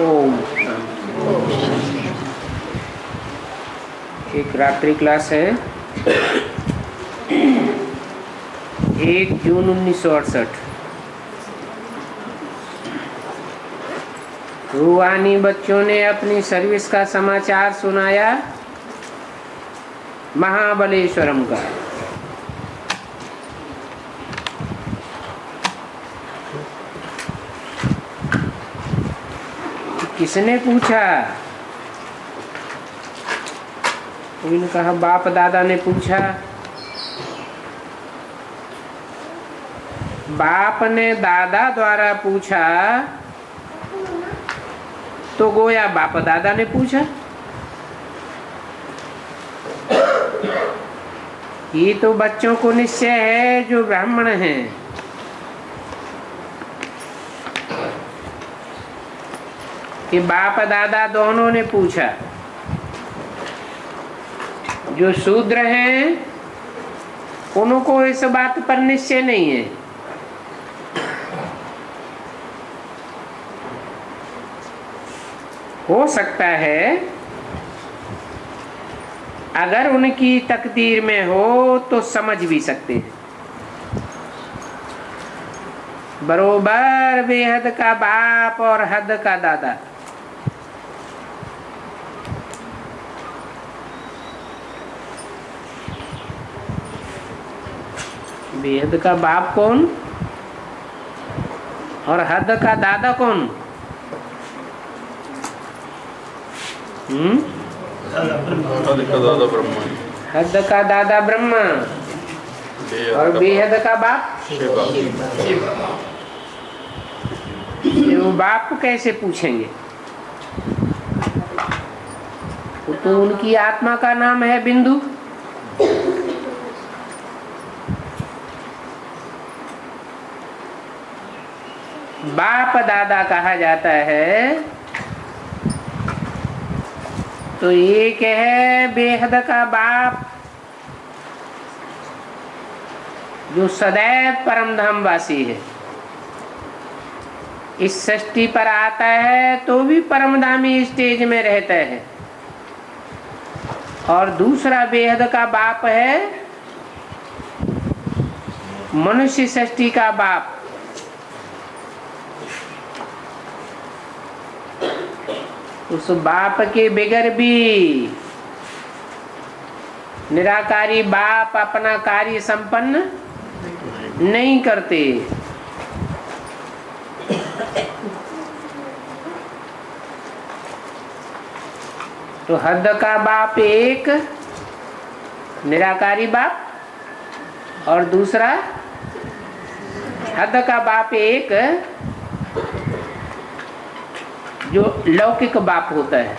ओम। एक रात्रि क्लास है 1 जून 1968। रूहानी बच्चों ने अपनी सर्विस का समाचार सुनाया महाबलेश्वरम का। किसने पूछा? उन्होंने कहा बाप दादा ने पूछा। बाप ने दादा द्वारा पूछा तो गोया बाप दादा ने पूछा। ये तो बच्चों को निश्चय है जो ब्राह्मण हैं। कि बाप दादा दोनों ने पूछा। जो शूद्र हैं उनको इस बात पर निश्चय नहीं है। हो सकता है अगर उनकी तकदीर में हो तो समझ भी सकते हैं। बरोबर बेहद का बाप और हद का दादा। बेहद का बाप कौन और हद का दादा कौन? हद का दादा ब्रह्मा और बेहद का बाप शिव। वो बाप को कैसे पूछेंगे? तो उनकी आत्मा का नाम है बिंदु। बाप दादा कहा जाता है तो एक है बेहद का बाप जो सदैव परमधाम वासी है। इस सृष्टि पर आता है तो भी परमधामी स्टेज में रहता है। और दूसरा बेहद का बाप है मनुष्य सृष्टि का बाप। उस बाप के बगैर भी निराकारी बाप अपना कार्य संपन्न नहीं करते। तो हद का बाप एक निराकारी बाप और दूसरा हद का बाप एक जो लौकिक बाप होता है।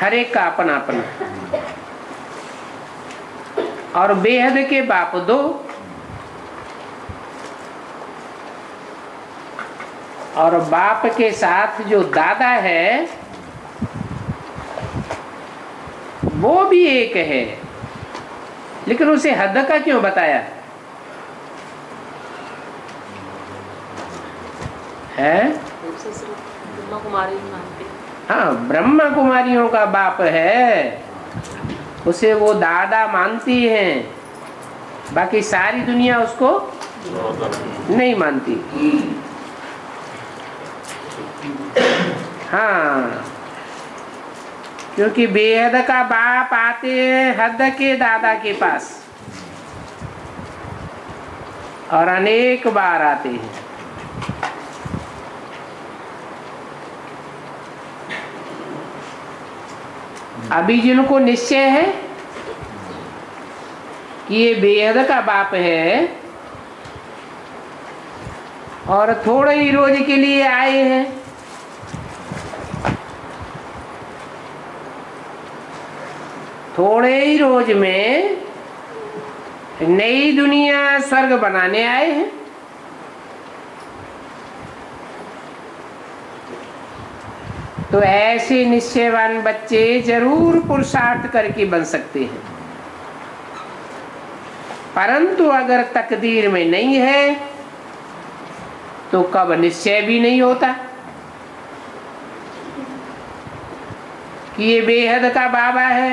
हर एक का अपना अपना। और बेहद के बाप दो। और बाप के साथ जो दादा है वो भी एक है, लेकिन उसे हद का क्यों बताया है? हाँ, ब्रह्मा कुमारियों का बाप है, उसे वो दादा मानती हैं। बाकी सारी दुनिया उसको नहीं मानती। हाँ, क्योंकि बेहद का बाप आते हैं हद के दादा के पास और अनेक बार आते हैं। अभी जिनको निश्चय है कि ये बेहद का बाप है और थोड़े ही रोज के लिए आए हैं, थोड़े ही रोज में नई दुनिया स्वर्ग बनाने आए हैं। तो ऐसे निश्चयवान बच्चे जरूर पुरुषार्थ करके बन सकते हैं। परंतु अगर तकदीर में नहीं है तो कब निश्चय भी नहीं होता। कि ये बेहद का बाबा है।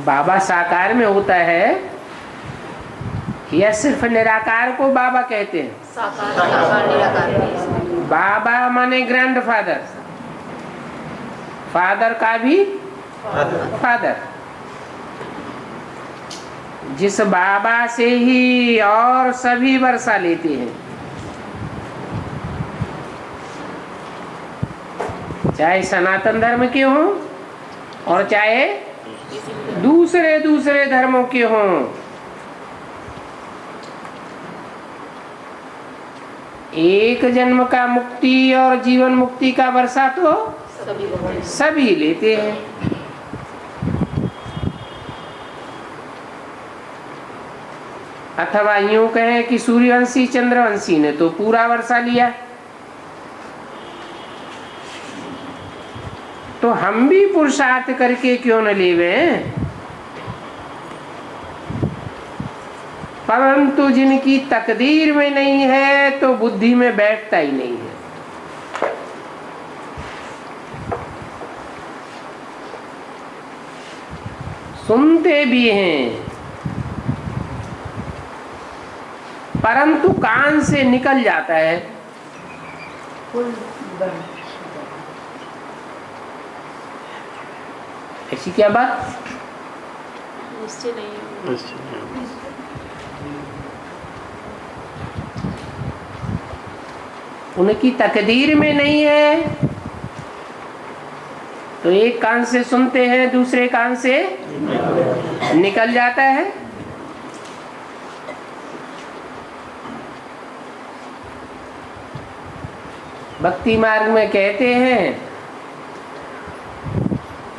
बाबा साकार में होता है या सिर्फ निराकार को बाबा कहते हैं? साकार निराकार। बाबा माने ग्रैंडफादर, फादर का भी फादर। जिस बाबा से ही और सभी वर्षा लेते हैं, चाहे सनातन धर्म के हों और चाहे दूसरे दूसरे धर्मों के हों। एक जन्म का मुक्ति और जीवन मुक्ति का वर्षा तो सभी लेते हैं। अथवा यूं कहें कि सूर्यवंशी चंद्रवंशी ने तो पूरा वर्षा लिया, तो हम भी पुरुषार्थ करके क्यों न लेवे। परंतु जिनकी तकदीर में नहीं है तो बुद्धि में बैठता ही नहीं है। सुनते भी हैं परंतु कान से निकल जाता है। ऐसी क्या बात? निश्चय नहीं। उनकी तकदीर में नहीं है तो एक कान से सुनते हैं, दूसरे कान से निकल जाता है। भक्ति मार्ग में कहते हैं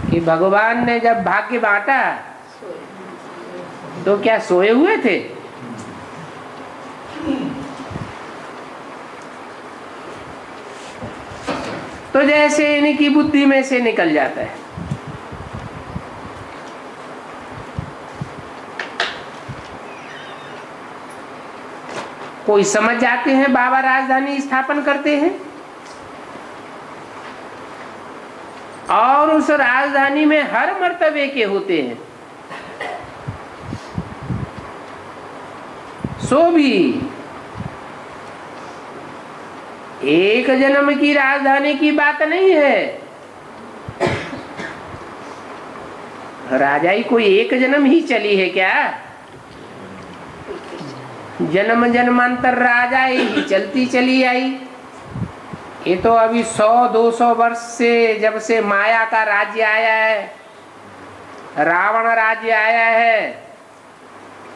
कि भगवान ने जब भाग्य बांटा तो क्या सोए हुए थे? तो जैसे इनकी बुद्धि में से निकल जाता है। कोई समझ जाते हैं बाबा राजधानी स्थापन करते हैं और उस राजधानी में हर मर्तबे के होते हैं, सो भी एक जन्म की राजधानी की बात नहीं है। राजाई कोई एक जन्म ही चली है क्या? जन्म जन्मांतर राजाई ही चलती चली आई। ये तो अभी 100-200 वर्ष से, जब से माया का राज्य आया है, रावण राज्य आया है,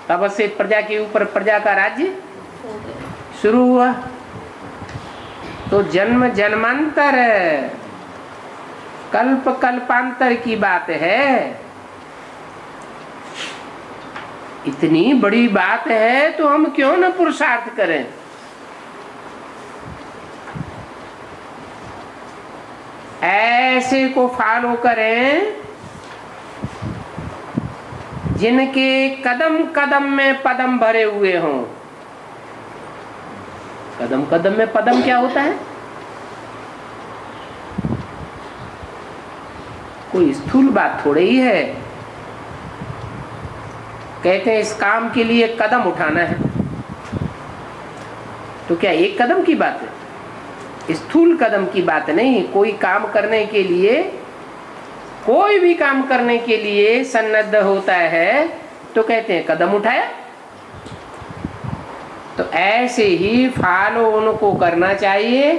तब से प्रजा के ऊपर प्रजा का राज्य शुरू हुआ। तो जन्म जन्मांतर कल्प कल्पांतर की बात है। इतनी बड़ी बात है तो हम क्यों न पुरुषार्थ करें। ऐसे को फॉलो करें जिनके कदम कदम में पदम भरे हुए हों। कदम कदम में पदम क्या होता है? कोई स्थूल बात थोड़ी ही है। कहते हैं इस काम के लिए कदम उठाना है, तो क्या एक कदम की बात है? स्थूल कदम की बात नहीं। कोई काम करने के लिए, कोई भी काम करने के लिए सन्नद्ध होता है तो कहते हैं कदम उठाया। तो ऐसे ही फॉलो उनको करना चाहिए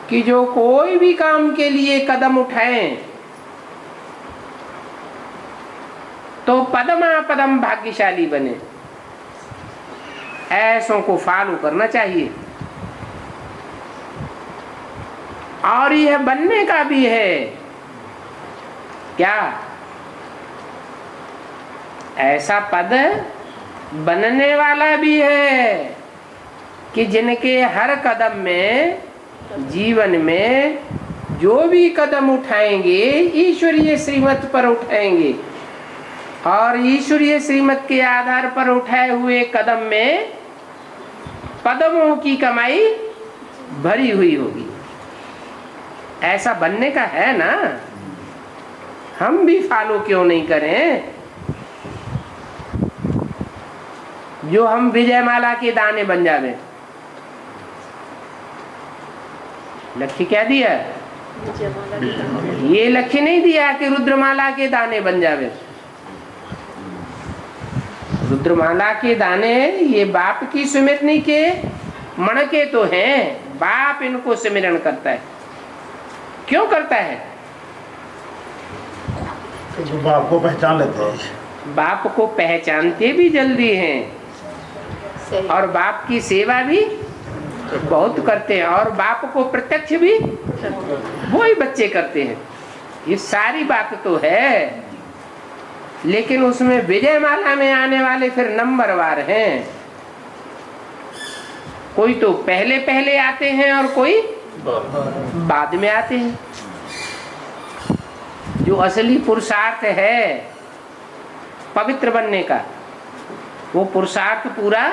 कि जो कोई भी काम के लिए कदम उठाएं तो पदम भाग्यशाली बने। ऐसों को फॉलो करना चाहिए। और यह बनने का भी है क्या? ऐसा पद बनने वाला भी है कि जिनके हर कदम में जीवन में जो भी कदम उठाएंगे ईश्वरीय श्रीमत पर उठाएंगे, और ईश्वरीय श्रीमत के आधार पर उठाए हुए कदम में पदमों की कमाई भरी हुई होगी। ऐसा बनने का है ना, हम भी फॉलो क्यों नहीं करें? जो हम विजयमाला के दाने बन जावे। लक्ष्य क्या दिया? ये लक्ष्य नहीं दिया कि रुद्रमाला के दाने बन जावे। रुद्रमाला के दाने ये बाप की सुमिरनी के मणके तो हैं, बाप इनको सुमिरन करता है। क्यों करता है? तो बाप को पहचान लेते हैं, बाप को पहचानते भी जल्दी हैं, सही। और बाप की सेवा भी बहुत करते हैं, और बाप को प्रत्यक्ष भी वही बच्चे करते हैं। ये सारी बात तो है, लेकिन उसमें विजयमाला में आने वाले फिर नंबरवार हैं। कोई तो पहले पहले आते हैं और कोई बाद में आते हैं। जो असली पुरुषार्थ है पवित्र बनने का, वो पुरुषार्थ पूरा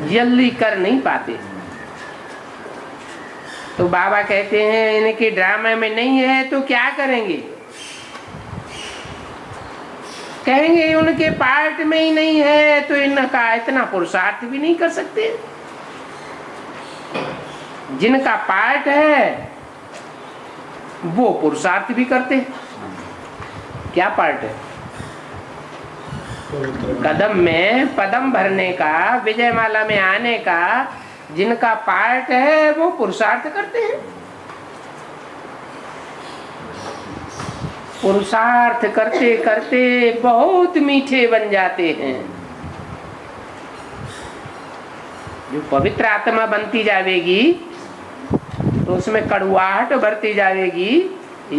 जल्दी कर नहीं पाते। तो बाबा कहते हैं इनके ड्रामा में नहीं है तो क्या करेंगे? कहेंगे उनके पार्ट में ही नहीं है तो इनका इतना पुरुषार्थ भी नहीं कर सकते। जिनका पार्ट है वो पुरुषार्थ भी करते हैं। क्या पार्ट है? कदम में पदम भरने का, विजयमाला में आने का जिनका पार्ट है वो पुरुषार्थ करते हैं। पुरुषार्थ करते करते बहुत मीठे बन जाते हैं। जो पवित्र आत्मा बनती जाएगी तो उसमें कड़ुआहट बढ़ती जाएगी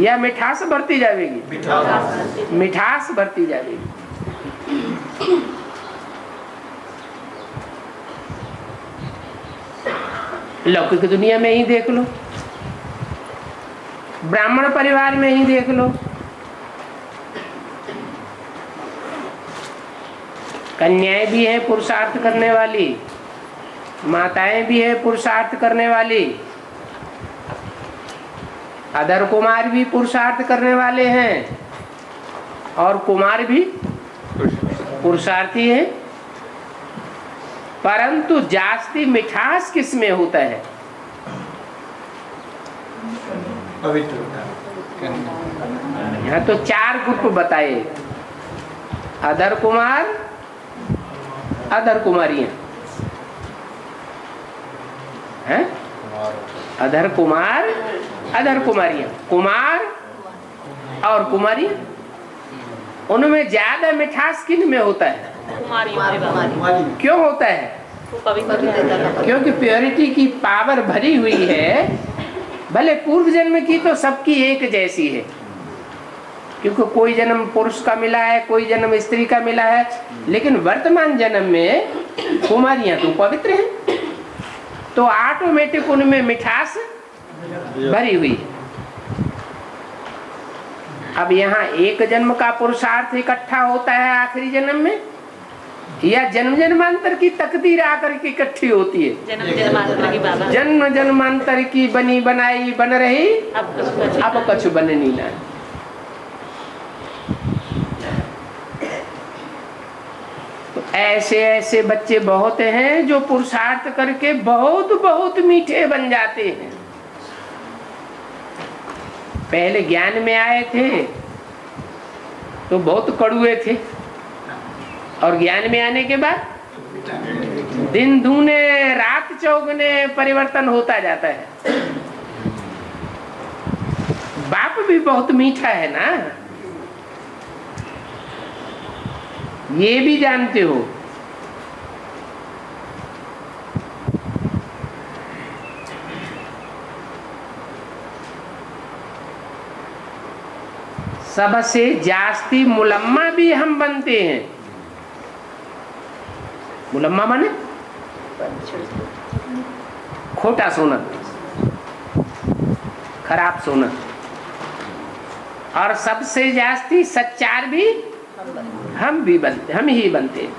या मिठास बढ़ती जाएगी? मिठास बढ़ती जाएगी। लौकिक दुनिया में ही देख लो, ब्राह्मण परिवार में ही देख लो, कन्याएं भी हैं पुरुषार्थ करने वाली, माताएं भी हैं पुरुषार्थ करने वाली, अधर कुमार भी पुरुषार्थ करने वाले हैं, और कुमार भी पुरुषार्थी है। परंतु जास्ती मिठास किस में होता है? यहाँ तो 4 ग्रुप बताए, अधर कुमार, अधर कुमारियां हैं, अधर कुमार, अधर कुमारियां, कुमार और कुमारियां, उनमें ज्यादा मिठास किन में होता है? क्यों होता है? क्योंकि प्योरिटी की पावर भरी हुई है। भले पूर्व जन्म की तो सबकी एक जैसी है, क्योंकि कोई जन्म पुरुष का मिला है, कोई जन्म स्त्री का मिला है, लेकिन वर्तमान जन्म में कुमारियां तो पवित्र हैं, तो ऑटोमेटिक उनमें मिठास भरी हुई है। अब यहाँ एक जन्म का पुरुषार्थ इकट्ठा होता है आखिरी जन्म में, या जन्म जन्मांतर की तकदीर आकर के इकट्ठी होती है? जन्म जन्मांतर की बनी बनाई बन रही अब कछु बननी ना। तो ऐसे ऐसे बच्चे बहुत हैं जो पुरुषार्थ करके बहुत बहुत मीठे बन जाते हैं। पहले ज्ञान में आए थे तो बहुत कड़ुए थे, और ज्ञान में आने के बाद दिन दूने रात चौगुने परिवर्तन होता जाता है। बाप भी बहुत मीठा है ना, ये भी जानते हो। सबसे जास्ती मुलम्मा भी हम बनते हैं। मुलम्मा माने खोटा सोना, खराब सोना। और सबसे जास्ती सच्चार भी हम ही बनते हैं।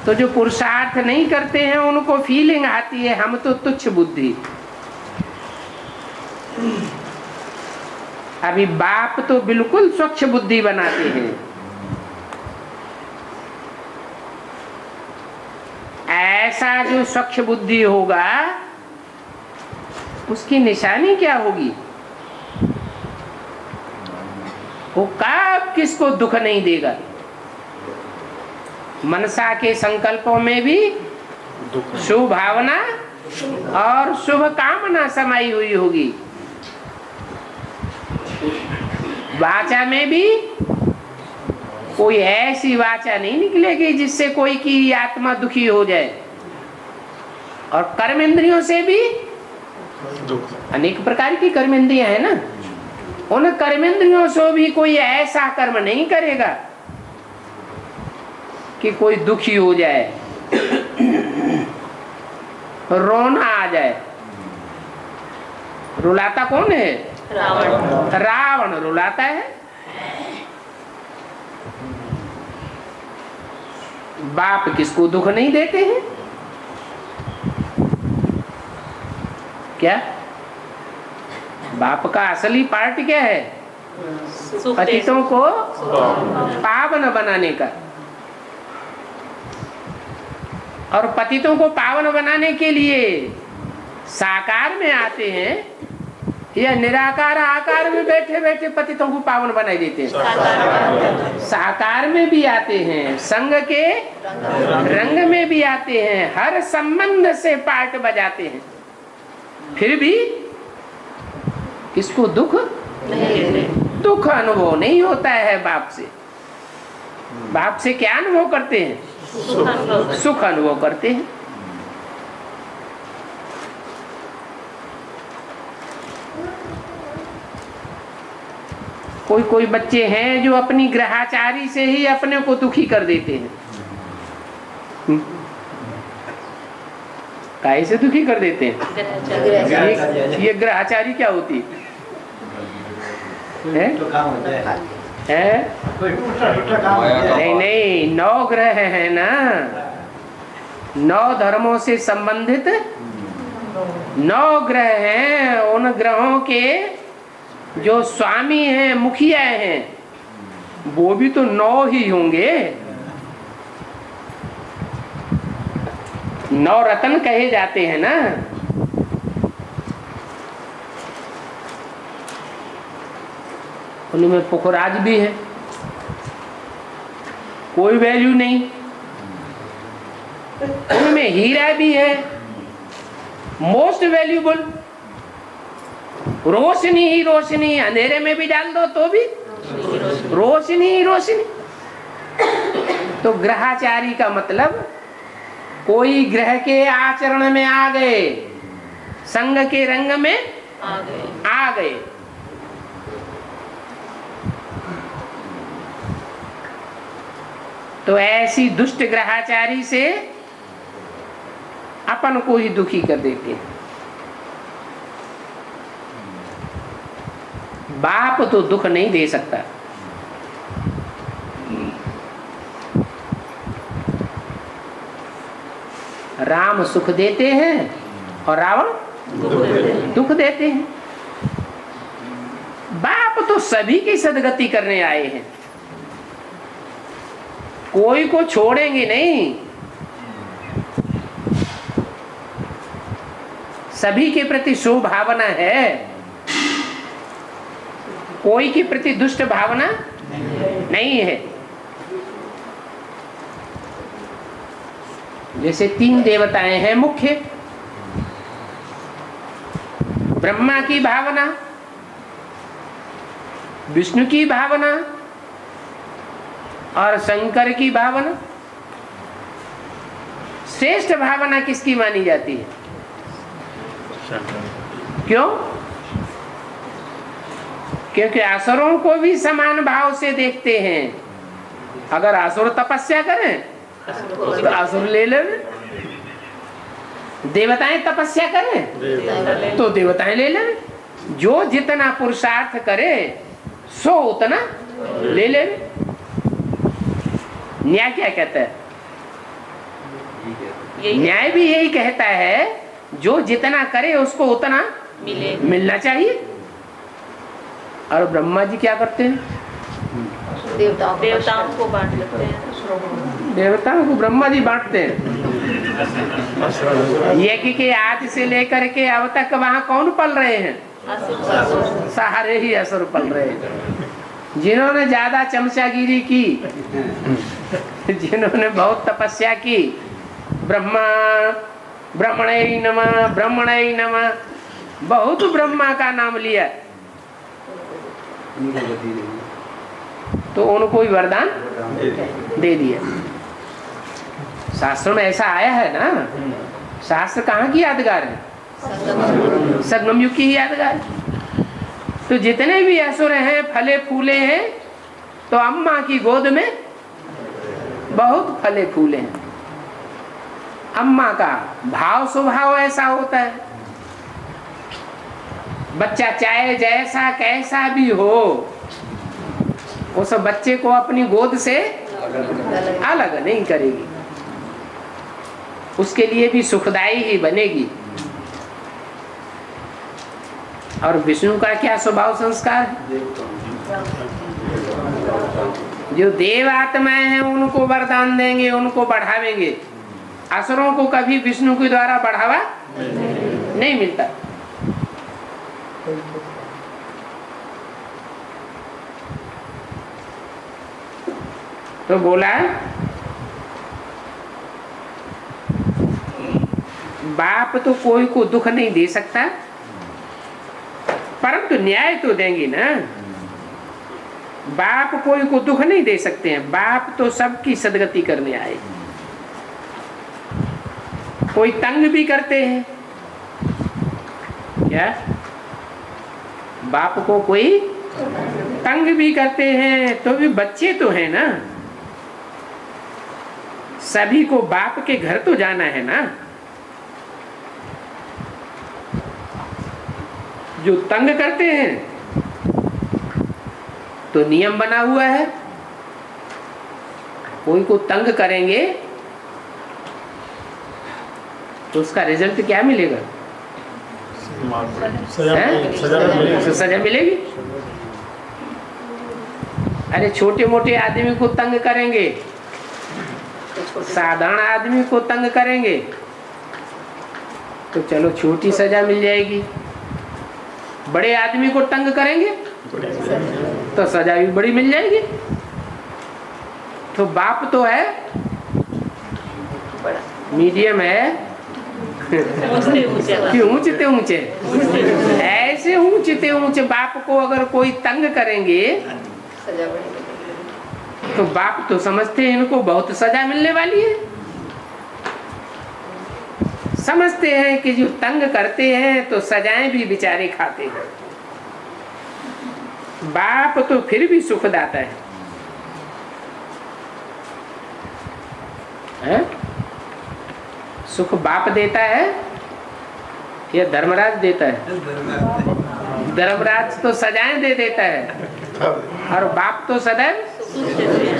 तो जो पुरुषार्थ नहीं करते हैं उनको फीलिंग आती है हम तो तुच्छ बुद्धि। अभी बाप तो बिल्कुल स्वच्छ बुद्धि बनाते हैं। ऐसा जो स्वच्छ बुद्धि होगा उसकी निशानी क्या होगी? वो कब किसको दुख नहीं देगा। मनसा के संकल्पों में भी शुभ भावना और शुभ कामना समाई हुई होगी। वाचा में भी कोई ऐसी वाचा नहीं निकलेगी जिससे कोई की आत्मा दुखी हो जाए। और कर्म इंद्रियों से भी अनेक प्रकार की कर्म इंद्रियां है ना, उन कर्म इंद्रियों से भी कोई ऐसा कर्म नहीं करेगा कि कोई दुखी हो जाए, रोना आ जाए। रुलाता कौन है? रावण रुलाता है। बाप किसको दुख नहीं देते हैं? क्या बाप का असली पार्ट क्या है? पतितों को पावन बनाने का। और पतितों को पावन बनाने के लिए साकार में आते हैं या निराकार आकार में बैठे बैठे पतितों को पावन बनाई देते हैं? साकार में भी आते हैं, संग के रंग में भी आते हैं, हर संबंध से पार्ट बजाते हैं। फिर भी किसको दुख दुख अनुभव नहीं होता है बाप से। बाप से क्या अनुभव करते हैं? सुख अनुभव करते हैं। कोई कोई बच्चे हैं जो अपनी ग्रहाचारी से ही अपने को दुखी कर देते हैं। काहे से दुखी कर देते हैं? ये ग्रहाचारी क्या होती है? नहीं नहीं, 9 ग्रह है ना, 9 धर्मों से संबंधित 9 ग्रह हैं। उन ग्रहों के जो स्वामी हैं, मुखिया हैं, वो भी तो 9 ही होंगे। 9 रत्न कहे जाते हैं ना। उनमें पुखराज भी है, कोई वैल्यू नहीं। उनमें हीरा भी है, मोस्ट वैल्यूबल। रोशनी ही रोशनी, अंधेरे में भी डाल दो तो भी रोशनी ही रोशनी। तो ग्रहाचारी का मतलब कोई ग्रह के आचरण में आ गए, संग के रंग में आ गए। तो ऐसी दुष्ट ग्रहाचारी से अपन को ही दुखी कर देते हैं। बाप तो दुख नहीं दे सकता। राम सुख देते हैं और रावण दुख देते हैं। बाप तो सभी की सदगति करने आए हैं, कोई को छोड़ेंगे नहीं। सभी के प्रति शुभ भावना है, कोई के प्रति दुष्ट भावना नहीं है। जैसे 3 देवताएं हैं मुख्य, ब्रह्मा की भावना, विष्णु की भावना और शंकर की भावना। श्रेष्ठ भावना किसकी मानी जाती है? क्यों? क्योंकि असुरों को भी समान भाव से देखते हैं। अगर असुर तपस्या करें तो असुर ले लें, देवताएं तपस्या करें तो देवताएं ले लें, जो जितना पुरुषार्थ करे सो उतना ले ले। न्याय क्या कहता है? न्याय भी यही कहता है, जो जितना करे उसको उतना मिलना चाहिए। और ब्रह्मा जी क्या करते हैं? देवताओं को बांट लेते हैं। देवताओं को ब्रह्मा जी बांटते हैं। यज्ञ के आदि से लेकर के अब तक वहाँ कौन पल रहे हैं? सारे ही असुर पल रहे हैं। जिन्होंने ज्यादा चमचागिरी की, जिन्होंने बहुत तपस्या की, ब्रह्मा ब्रह्मणे नमः ब्रह्मणे नमः, बहुत ब्रह्मा का नाम लिया, तो उनको भी वरदान दे दिया। शास्त्र में ऐसा आया है ना। शास्त्र कहाँ की यादगार है? संगम युग की ही यादगार। तो जितने भी असुर हैं, फले फूले हैं, तो अम्मा की गोद में बहुत फले फूले हैं। अम्मा का भाव स्वभाव ऐसा होता है, बच्चा चाहे जैसा कैसा भी हो, उस बच्चे को अपनी गोद से अलग नहीं करेगी, उसके लिए भी सुखदायी ही बनेगी। और विष्णु का क्या स्वभाव संस्कार है? जो देव आत्माएं हैं उनको वरदान देंगे, उनको बढ़ावेंगे। असुरों को कभी विष्णु के द्वारा बढ़ावा नहीं मिलता। तो बोला बाप तो कोई को दुख नहीं दे सकता, परंतु न्याय तो देंगे ना। बाप कोई को दुख नहीं दे सकते हैं, बाप तो सबकी सदगति करने आए। कोई तंग भी करते हैं क्या? बाप को कोई तंग भी करते हैं तो भी बच्चे तो हैं ना, सभी को बाप के घर तो जाना है ना। जो तंग करते हैं तो नियम बना हुआ है, कोई को तंग करेंगे तो उसका रिजल्ट क्या मिलेगा? सजा मिलेगी। अरे छोटे मोटे आदमी को तंग करेंगे, साधारण आदमी को तंग करेंगे तो चलो छोटी सजा मिल जाएगी। बड़े आदमी को तंग करेंगे तो सजा भी बड़ी मिल जाएगी। तो बाप तो है मीडियम है कि ऊंचते ऊंचे, ऐसे ऊंचते ऊंचे बाप को अगर कोई तंग करेंगे तो बाप तो समझते हैं इनको बहुत सजा मिलने वाली है। समझते हैं कि जो तंग करते हैं तो सजाएं भी बेचारे खाते हैं। बाप तो फिर भी सुखदाता है? सुख बाप देता है या धर्मराज देता है? धर्मराज तो सजाएं दे देता है और बाप तो सदैव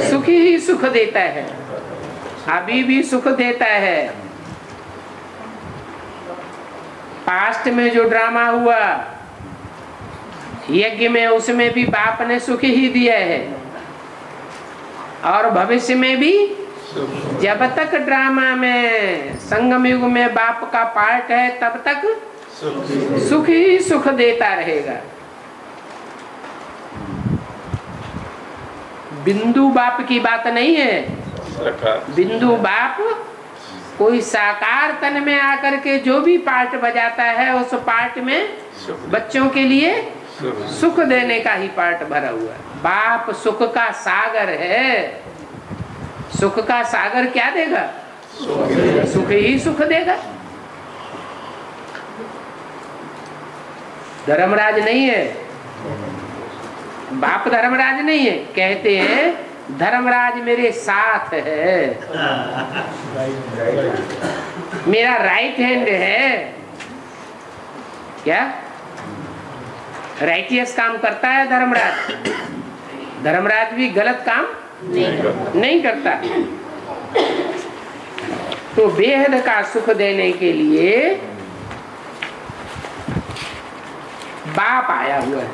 सुख ही सुख देता है, अभी भी सुख देता है। पास्ट में जो ड्रामा हुआ यज्ञ में, उसमें भी बाप ने सुख ही दिया है, और भविष्य में भी जब तक ड्रामा में संगम युग में बाप का पार्ट है तब तक सुख ही सुख देता रहेगा। बिंदु बाप की बात नहीं है। बिंदु बाप कोई साकार तन में आकर के जो भी पार्ट बजाता है उस पार्ट में बच्चों के लिए सुख देने का ही पार्ट भरा हुआ है। बाप सुख का सागर है। सुख का सागर क्या देगा? सुख ही सुख देगा। धर्मराज नहीं है, बाप धर्मराज नहीं है। कहते हैं धर्मराज मेरे साथ है। मेरा राइट हैंड है, क्या राइटियस काम करता है धर्मराज? धर्मराज भी गलत काम नहीं करता। तो बेहद का सुख देने के लिए बाप आया हुआ है।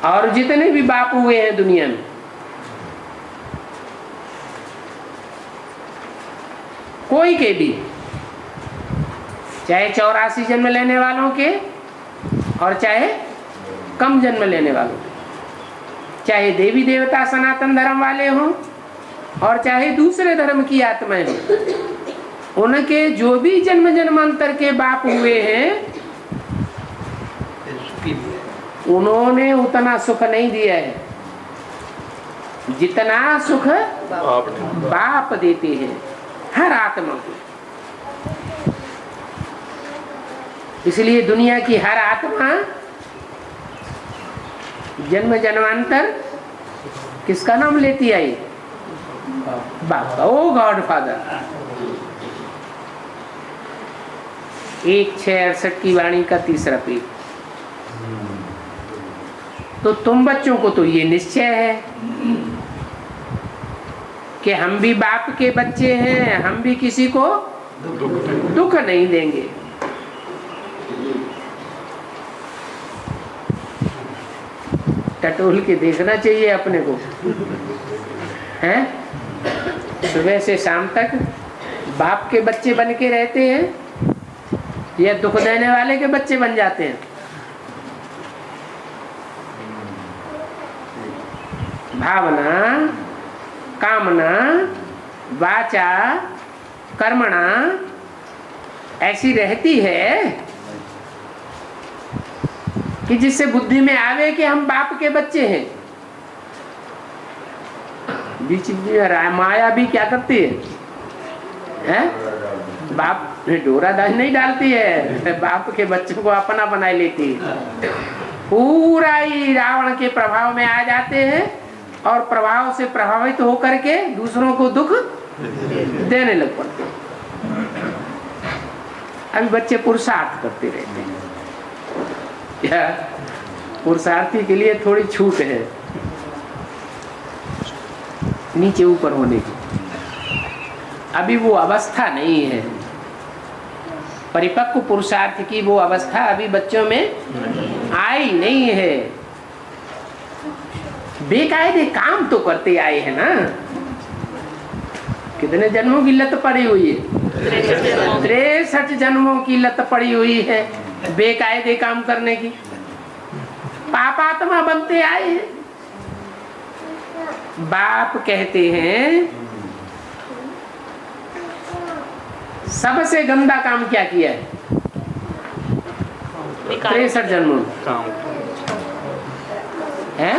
और जितने भी बाप हुए हैं दुनिया में, कोई के भी, चाहे 84 जन्म लेने वालों के और चाहे कम जन्म लेने वालों के, चाहे देवी देवता सनातन धर्म वाले हों और चाहे दूसरे धर्म की आत्माएं हों, उनके जो भी जन्म जन्मांतर के बाप हुए हैं उन्होंने उतना सुख नहीं दिया है जितना सुख बाप देते हैं हर आत्मा को। इसलिए दुनिया की हर आत्मा जन्म जन्मांतर किसका नाम लेती आई? बाप का। ओ गॉड फादर। 1:68 की वाणी का तीसरा पेज। तो तुम बच्चों को तो ये निश्चय है कि हम भी बाप के बच्चे हैं, हम भी किसी को दुख नहीं देंगे। टटोल के देखना चाहिए अपने को, हैं? सुबह से शाम तक बाप के बच्चे बन के रहते हैं या दुख देने वाले के बच्चे बन जाते हैं। भावना, कामना, वाचा, कर्मणा ऐसी रहती है कि जिससे बुद्धि में आवे कि हम बाप के बच्चे हैं। बीच में माया भी क्या करती है? बाप ने डोरा दाज नहीं डालती है, बाप के बच्चों को अपना बना लेती है। पूरा ही रावण के प्रभाव में आ जाते हैं और प्रभाव से प्रभावित होकर के दूसरों को दुख देने लग पड़ते हैं। अभी बच्चे पुरुषार्थ करते रहते हैं, या पुरुषार्थी के लिए थोड़ी छूट है नीचे ऊपर होने की। अभी वो अवस्था नहीं है, परिपक्व पुरुषार्थ की वो अवस्था अभी बच्चों में आई नहीं है। बेकायदे काम तो करते आए हैं ना। कितने जन्मों की लत पड़ी हुई है? 63 जन्मों की लत पड़ी हुई है बेकायदे काम करने की। पापात्मा बनते आए हैं। बाप कहते हैं सबसे गंदा काम क्या किया है? 63 जन्मों है।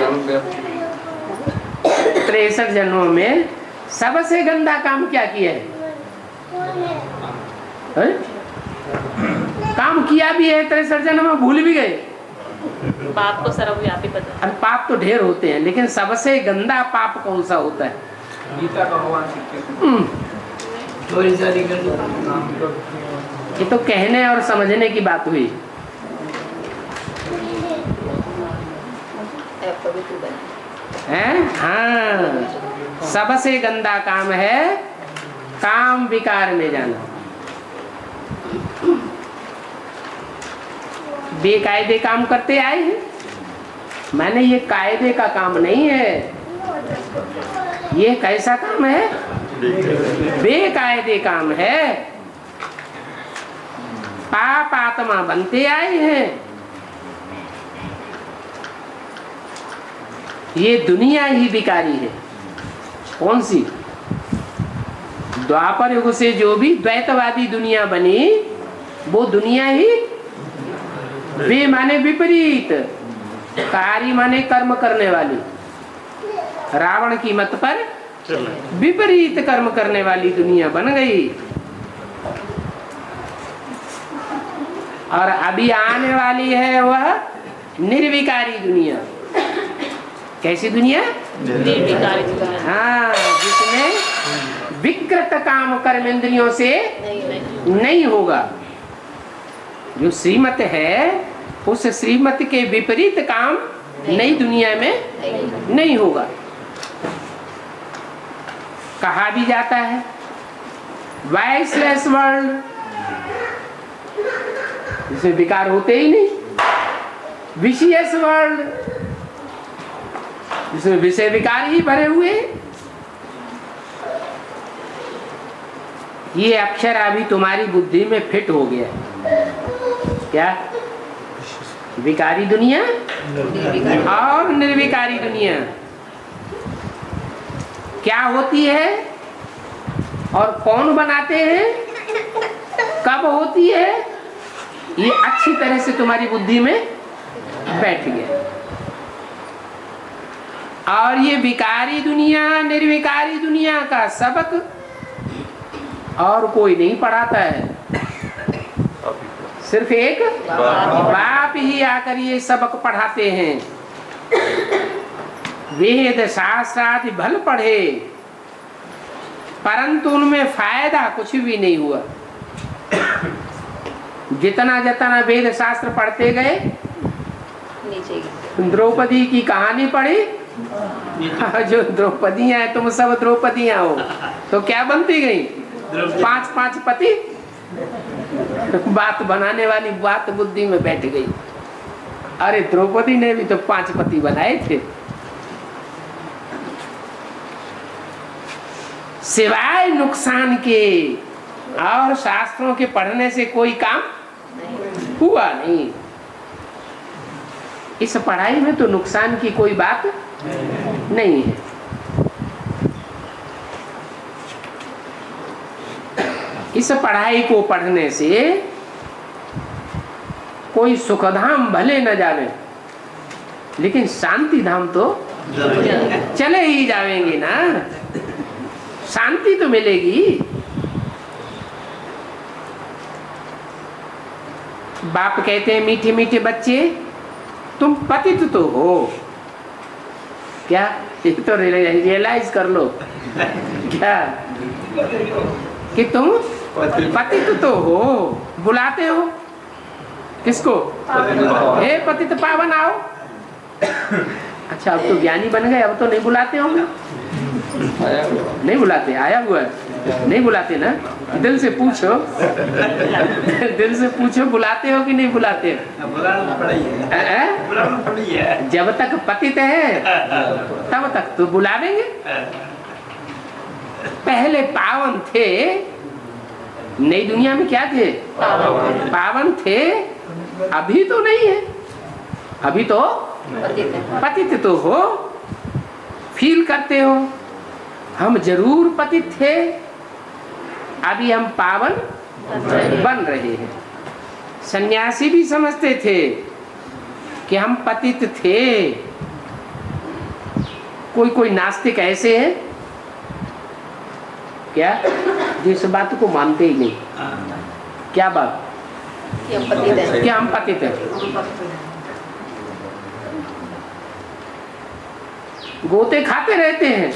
63 जन्मों में सबसे गंदा काम क्या किया है? काम किया भी है 63 जन्म में, भूल भी गए। पाप को सर्वव्यापी पता। अरे पाप तो ढेर होते हैं, लेकिन सबसे गंदा पाप कौन सा होता है? गीता का भगवान ये तो कहने और समझने की बात हुई। हैं? हाँ, सबसे गंदा काम है काम विकार में जाना। बेकायदे काम करते आए हैं। मैंने ये कायदे का काम नहीं है, ये कैसा काम है? बेकायदे काम है। पाप आत्मा बनते आए हैं। ये दुनिया ही विकारी है। कौन सी? द्वापर युग से जो भी द्वैतवादी दुनिया बनी वो दुनिया ही वे माने विपरीत, कारी माने कर्म करने वाली, रावण की मत पर विपरीत कर्म करने वाली दुनिया बन गई। और अभी आने वाली है वह निर्विकारी दुनिया। कैसी दुनिया? निर्विकारी दुनिया। हाँ, जिसमें विकृत काम कर्म इंद्रियों से नहीं होगा। जो श्रीमत है उस श्रीमत के विपरीत काम नई दुनिया में नहीं होगा। कहा भी जाता है वाइसलेस वर्ल्ड, जिसमें विकार होते ही नहीं। विशियस वर्ल्ड, जिसमें विषय विकार ही भरे हुए। ये अक्षर अभी तुम्हारी बुद्धि में फिट हो गया। क्या? विकारी दुनिया और निर्विकारी दुनिया क्या होती है और कौन बनाते हैं, कब होती है, ये अच्छी तरह से तुम्हारी बुद्धि में बैठ गया। और ये विकारी दुनिया निर्विकारी दुनिया का सबक और कोई नहीं पढ़ाता है, सिर्फ एक बाप ही आकर ये सबक पढ़ाते हैं। वेद शास्त्र आदि भल पढ़े, परंतु उनमें फायदा कुछ भी नहीं हुआ। जितना जितना वेद शास्त्र पढ़ते गए, द्रौपदी की कहानी पढ़ी, जो द्रौपदियां हैं, तुम सब द्रौपदियां हो, तो क्या बनती गई? 5-5 पति। बात बनाने वाली बात बुद्धि में बैठ गई। अरे द्रौपदी ने भी तो 5 पति बनाए थे। सिवाय नुकसान के और शास्त्रों के पढ़ने से कोई काम हुआ नहीं। इस पढ़ाई में तो नुकसान की कोई बात नहीं है। इस पढ़ाई को पढ़ने से कोई सुखधाम भले न जावे, लेकिन शांति धाम तो चले ही जावेंगे ना। शांति तो मिलेगी। बाप कहते हैं मीठे मीठे बच्चे, तुम पतित तो हो। क्या? ये तो रियलाइज कर लो क्या कि तुम पतित तो हो। बुलाते हो किसको? हे पतित पावन आओ। अच्छा, अब तो ज्ञानी बन गए, अब तो नहीं बुलाते होंगे। नहीं बुलाते, आया हुआ है, नहीं बुलाते ना। दिल से पूछो, दिल से पूछो, बुलाते हो कि नहीं बुलाते हो? जब तक पतित है तब तक तो बुलावेंगे। पहले पावन थे, नई दुनिया में क्या थे? पावन थे। अभी तो नहीं है, अभी तो पतित तो हो, फील करते हो हम जरूर पतित थे, अभी हम पावन बन रहे हैं। सन्यासी भी समझते थे कि हम पतित थे। कोई कोई नास्तिक ऐसे हैं क्या, जिस बात को मानते ही नहीं। क्या बात? क्या हम पतित हैं? गोते खाते रहते हैं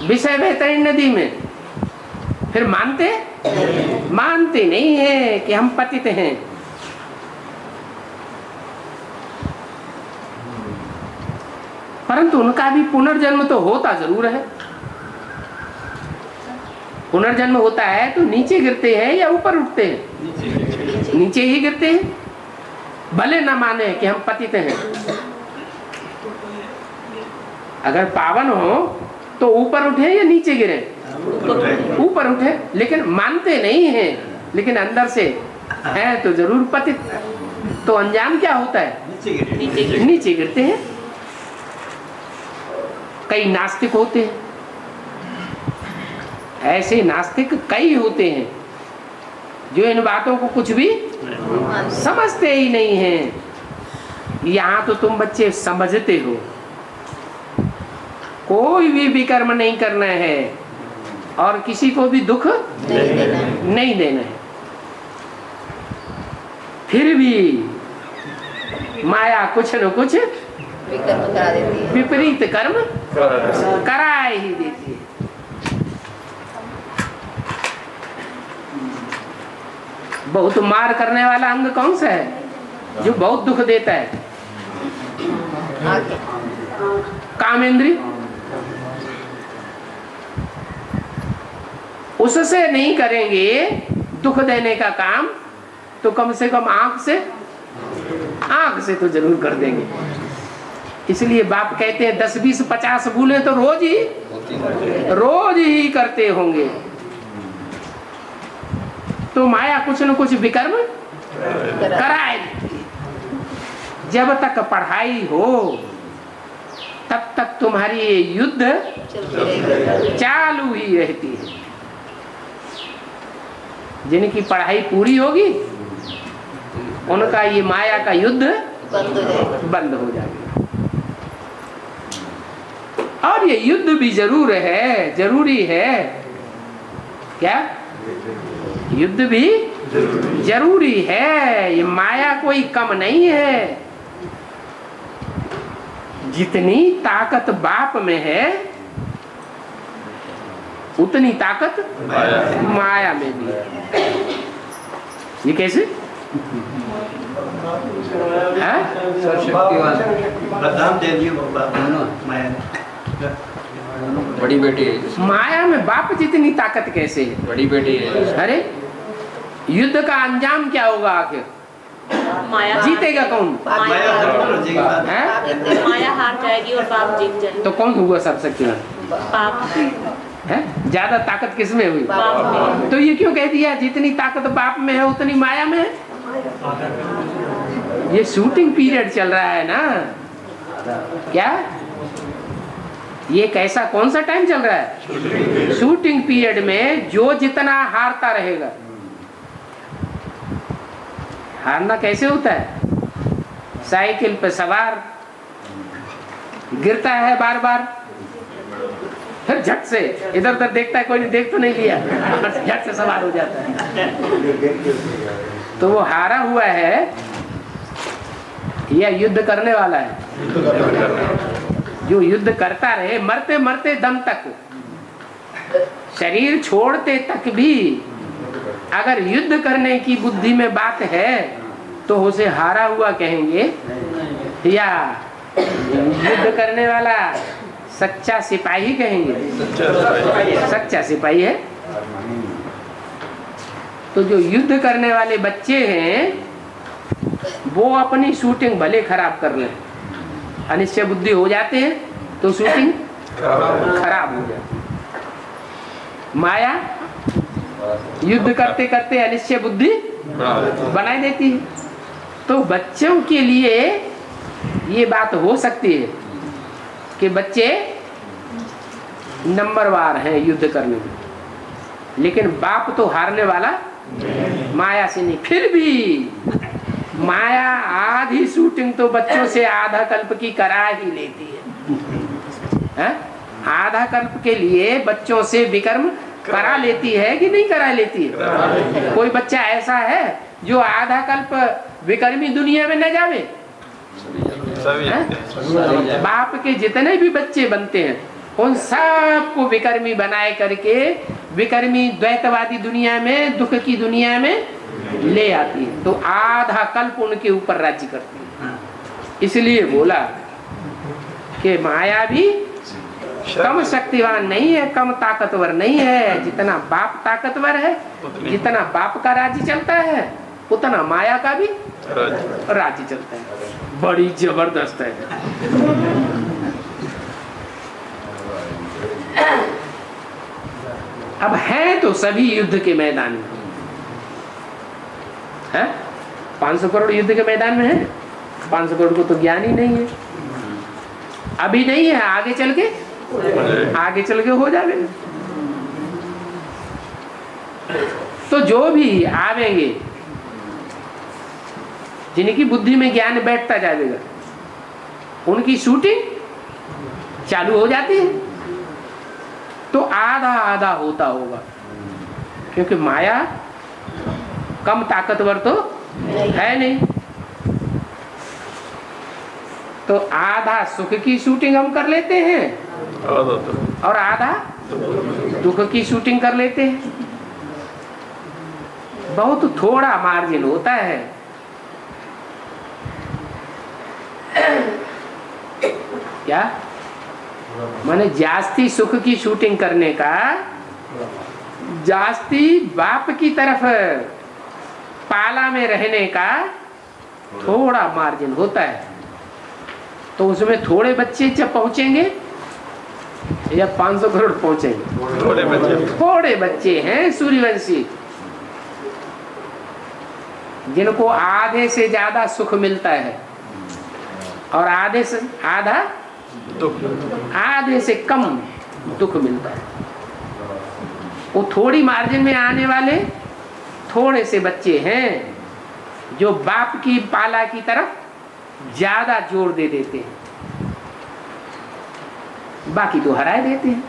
विषय वैतरणी नदी में, फिर मानते नहीं है कि हम पतित हैं। परंतु उनका भी पुनर्जन्म तो होता जरूर है। पुनर्जन्म होता है तो नीचे गिरते हैं या ऊपर उठते हैं? नीचे ही गिरते हैं, भले न माने कि हम पतित हैं। अगर पावन हो तो ऊपर उठे या नीचे गिरे? ऊपर उठे, लेकिन मानते नहीं हैं, लेकिन अंदर से है तो जरूर पतित। तो अंजाम क्या होता है? नीचे गिरते हैं। कई नास्तिक होते हैं, ऐसे नास्तिक कई होते हैं जो इन बातों को कुछ भी समझते ही नहीं हैं। यहाँ तो तुम बच्चे समझते हो, कोई भी विकर्म नहीं करना है और किसी को भी दुख नहीं देना है। फिर भी माया कुछ न कुछ विकर्म करा देती है। विपरीत कर्म करा ही देती है। बहुत मार करने वाला अंग कौन सा है जो बहुत दुख देता है? कामेंद्री। उससे नहीं करेंगे दुख देने का काम तो कम से कम आंख से तो जरूर कर देंगे। इसलिए बाप कहते हैं 10, 20, 50 भूले तो रोज ही करते होंगे। तो माया कुछ न कुछ विकर्म कराए। जब तक पढ़ाई हो तब तक तुम्हारी ये युद्ध चालू ही रहती है। जिनकी पढ़ाई पूरी होगी उनका ये माया का युद्ध बंद हो जाएगा। और ये युद्ध भी जरूरी है। क्या? युद्ध भी जरूरी है। ये माया कोई कम नहीं है। जितनी ताकत बाप में है उतनी ताकत माया में भी है। ये कैसे? बड़ी बेटी है। माया में बाप जितनी ताकत कैसे है? बड़ी बेटी है। अरे युद्ध का अंजाम क्या होगा आखिर? माया जीतेगा कौन? माया हार जाएगी और बाप जीत जाएगी। तो कौन हुआ सबसे क्यों बाप है? ज्यादा ताकत किसमें हुई? बाप में। तो ये क्यों कह दिया जितनी ताकत बाप में है उतनी माया में है? ये शूटिंग पीरियड चल रहा है ना। क्या ये कैसा कौन सा टाइम चल रहा है? शूटिंग पीरियड में जो जितना हारता रहेगा। हारना कैसे होता है? साइकिल पे सवार गिरता है बार बार, फिर झट से इधर उधर देखता है, कोई नहीं देख तो नहीं लिया, झट से सवार हो जाता है। तो वो हारा हुआ है या युद्ध करने वाला है? जो युद्ध करता रहे मरते मरते दम तक, शरीर छोड़ते तक भी अगर युद्ध करने की बुद्धि में बात है तो उसे हारा हुआ कहेंगे या युद्ध करने वाला सच्चा सिपाही कहेंगे? सच्चा सिपाही है। तो जो युद्ध करने वाले बच्चे हैं वो अपनी शूटिंग भले खराब कर लें, अनिश्चय बुद्धि हो जाते हैं तो शूटिंग खराब हो जाती है। माया युद्ध करते करते अनिश्चय बुद्धि बना देती है। तो बच्चों के लिए ये बात हो सकती है कि बच्चे नंबरवार हैं युद्ध करने में, लेकिन बाप तो हारने वाला माया से नहीं। फिर भी माया आधी शूटिंग तो बच्चों से आधा कल्प की करा ही लेती है। आधा कल्प के लिए बच्चों से विकर्म करा लेती है कि नहीं करा लेती है? कोई बच्चा ऐसा है जो आधा कल्प विकर्मी दुनिया में न जावे? बाप के जितने भी बच्चे बनते हैं उन सबको विकर्मी बनाए करके विकर्मी द्वैतवादी दुनिया में, दुख की दुनिया में ले आती है। तो आधा कल्प उनके ऊपर राज्य करती है। इसलिए बोला कि माया भी कम शक्तिवान नहीं है, कम ताकतवर नहीं है। जितना बाप ताकतवर है, जितना बाप का राज्य चलता है, उतना माया का भी राज्य चलता है। बड़ी जबरदस्त है। अब है तो सभी युद्ध के मैदान में है। 500 करोड़ युद्ध के मैदान में है। 500 करोड़ को तो ज्ञान ही नहीं है, अभी नहीं है, आगे चल के हो जाएगा। तो जो भी आवेंगे जिनकी बुद्धि में ज्ञान बैठता जाएगा उनकी शूटिंग चालू हो जाती है। तो आधा आधा होता होगा, क्योंकि माया कम ताकतवर तो है नहीं। तो आधा सुख की शूटिंग हम कर लेते हैं और आधा दुख की शूटिंग कर लेते हैं। बहुत थोड़ा मार्जिन होता है। क्या माने जास्ती सुख की शूटिंग करने का, जास्ती बाप की तरफ पाला में रहने का थोड़ा मार्जिन होता है। तो उसमें थोड़े बच्चे जब पहुंचेंगे या 500 करोड़ पहुंचेंगे। थोड़े बच्चे हैं सूर्यवंशी जिनको आधे से ज्यादा सुख मिलता है और आधे से आधा आधे से कम दुख मिलता है। वो थोड़ी मार्जिन में आने वाले थोड़े से बच्चे हैं जो बाप की पाला की तरफ ज्यादा जोर दे देते हैं, बाकी तो हराए देते हैं।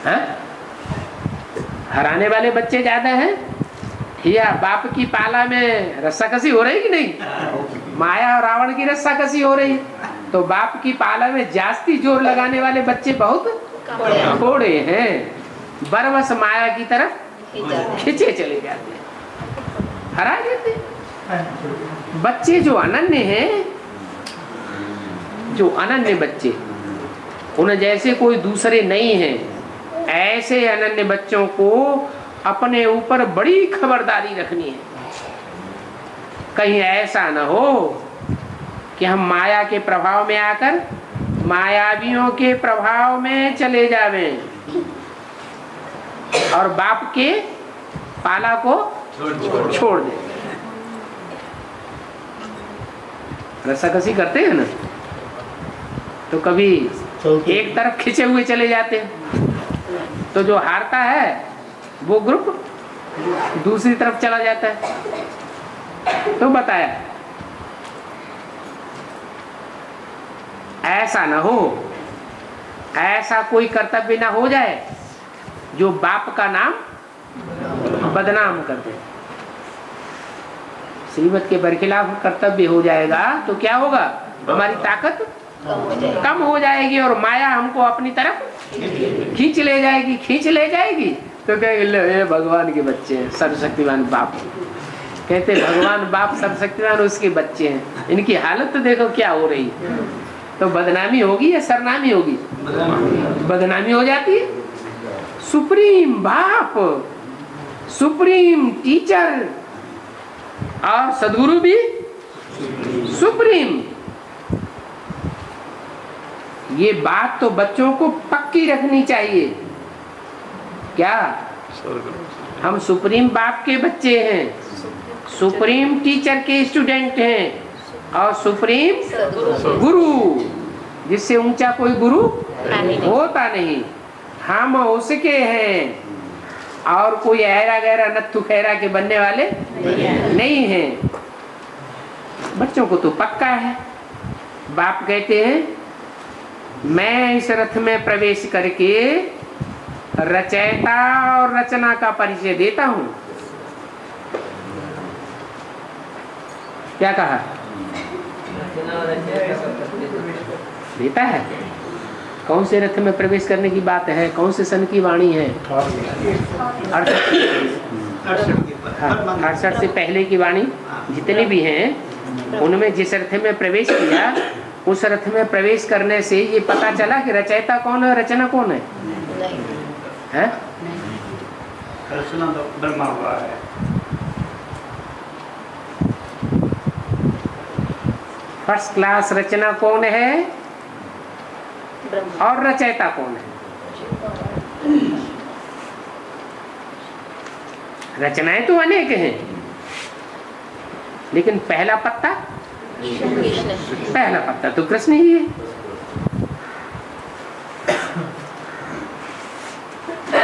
हाँ? हराने वाले बच्चे ज्यादा हैं या बाप की पाला में रस्साकसी हो रही कि नहीं? माया और रावण की रस्साकसी हो रही, तो बाप की पाला में जास्ती जोर लगाने वाले बच्चे बहुत थोड़े हैं, बरबस माया की तरफ खिंचे चले जाते हैं, हरा देते हैं। बच्चे जो अनन्य हैं, जो अनन्य बच्चे, उन्हें जैसे कोई दूसरे नहीं हैं, ऐसे अनन्य बच्चों को अपने ऊपर बड़ी खबरदारी रखनी है। कहीं ऐसा न हो कि हम माया के प्रभाव में आकर मायावियों के प्रभाव में चले जावें और बाप के पाला को छोड़ दें। रस्साकसी करते हैं ना, तो कभी एक तरफ खिंचे हुए चले जाते हैं, तो जो हारता है वो ग्रुप दूसरी तरफ चला जाता है। तो बताया ऐसा ना हो, ऐसा कोई कर्तव्य ना हो जाए जो बाप का नाम बदनाम कर दे। श्रीमत के बरखिलाफ कर्तव्य हो जाएगा तो क्या होगा? हमारी ताकत कम हो जाएगी और माया हमको अपनी तरफ खींच ले जाएगी। तो कहेंगे ये भगवान के बच्चे हैं, सर्वशक्तिमान बाप। कहते भगवान बाप सर्वशक्तिमान उसके बच्चे हैं, इनकी हालत तो देखो क्या हो रही। तो बदनामी होगी या सरनामी होगी? बदनामी हो जाती है। सुप्रीम बाप, सुप्रीम टीचर और सदगुरु भी सुप्रीम। ये बात तो बच्चों को पक्की रखनी चाहिए। क्या हम सुप्रीम बाप के बच्चे हैं, सुप्रीम टीचर के स्टूडेंट हैं और सुप्रीम गुरु, जिससे ऊंचा कोई गुरु होता नहीं। हम उसके हैं और कोई ऐरा गैरा नत्थु खैरा के बनने वाले नहीं हैं। बच्चों को तो पक्का है। बाप कहते हैं मैं इस रथ में प्रवेश करके रचयिता और रचना का परिचय देता हूं। क्या कहा? देता है। कौन से रथ में प्रवेश करने की बात है? कौन से सन की वाणी है? 68 से पहले की वाणी जितनी भी हैं, उनमें जिस रथ में प्रवेश किया, उस रथ में प्रवेश करने से ये पता चला कि रचयिता कौन है, रचना कौन है? हैं? रचना तो ब्रह्मा हुआ है। फर्स्ट क्लास रचना कौन है और रचयिता कौन है? रचनाएं तो अनेक हैं, लेकिन पहला पत्ता तो कृष्ण ही है।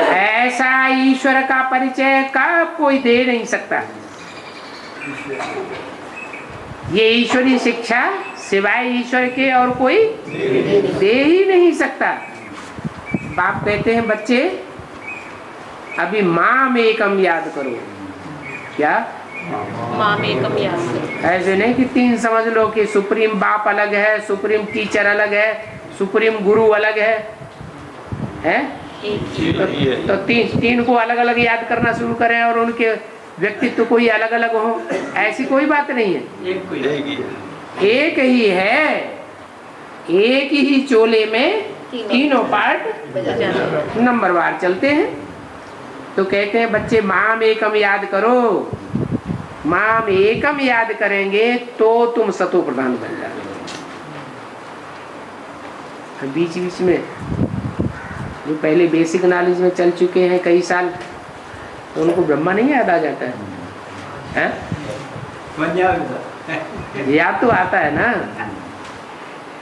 ऐसा ईश्वर का परिचय कब कोई दे नहीं सकता। ये ईश्वरी शिक्षा सिवाय ईश्वर के और कोई दे ही नहीं सकता। बाप कहते हैं बच्चे अभी माम एकम याद करो। क्या? माम एकम याद। ऐसे नहीं कि तीन समझ लो कि सुप्रीम बाप अलग है, सुप्रीम टीचर अलग है, सुप्रीम गुरु अलग है, हैं? तो तीन को अलग अलग याद करना शुरू करें और उनके व्यक्तित्व कोई अलग अलग हो, ऐसी कोई बात नहीं है। एक ही है, एक ही चोले में तीनों पार्ट नंबरवार चलते हैं। तो कहते हैं बच्चे माम एकम याद करो, माम एकम याद करेंगे तो तुम सतो प्रधान बन जाओगे। बीच बीच में जो पहले बेसिक नॉलेज में चल चुके हैं कई साल, तो उनको ब्रह्मा नहीं याद आ जाता है? याद तो आता है ना,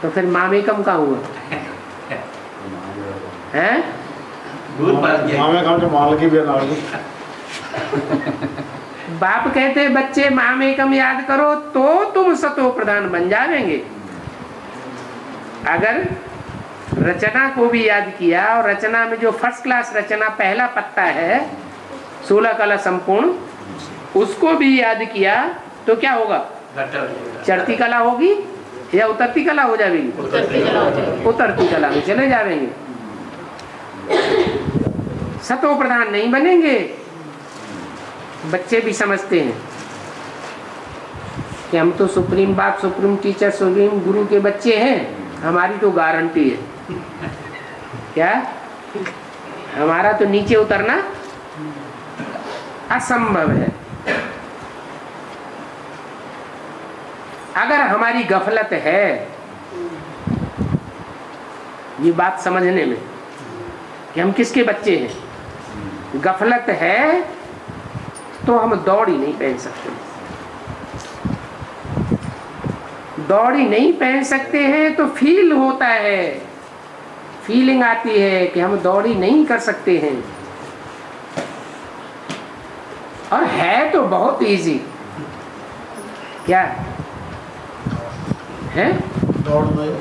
तो फिर माम एकम का हुआ है? बाप कहते बच्चे माम एकम याद करो तो तुम सतो प्रधान बन जाएंगे। अगर रचना को भी याद किया और रचना में जो फर्स्ट क्लास रचना पहला पत्ता है 16 कला संपूर्ण, उसको भी याद किया तो क्या होगा? चढ़ती कला होगी या उतरती कला हो जाएगी? उतरती कला में चले जाएंगे, सतो प्रधान नहीं बनेंगे। बच्चे भी समझते हैं कि हम तो सुप्रीम बाप, सुप्रीम टीचर, सुप्रीम गुरु के बच्चे हैं, हमारी तो गारंटी है। क्या? हमारा तो नीचे उतरना असंभव है। अगर हमारी गफलत है ये बात समझने में कि हम किसके बच्चे हैं, गफलत है तो हम दौड़ी नहीं पहन सकते। दौड़ी नहीं पहन सकते हैं तो फील होता है, फीलिंग आती है कि हम दौड़ी नहीं कर सकते हैं। और है तो बहुत इजी, क्या है?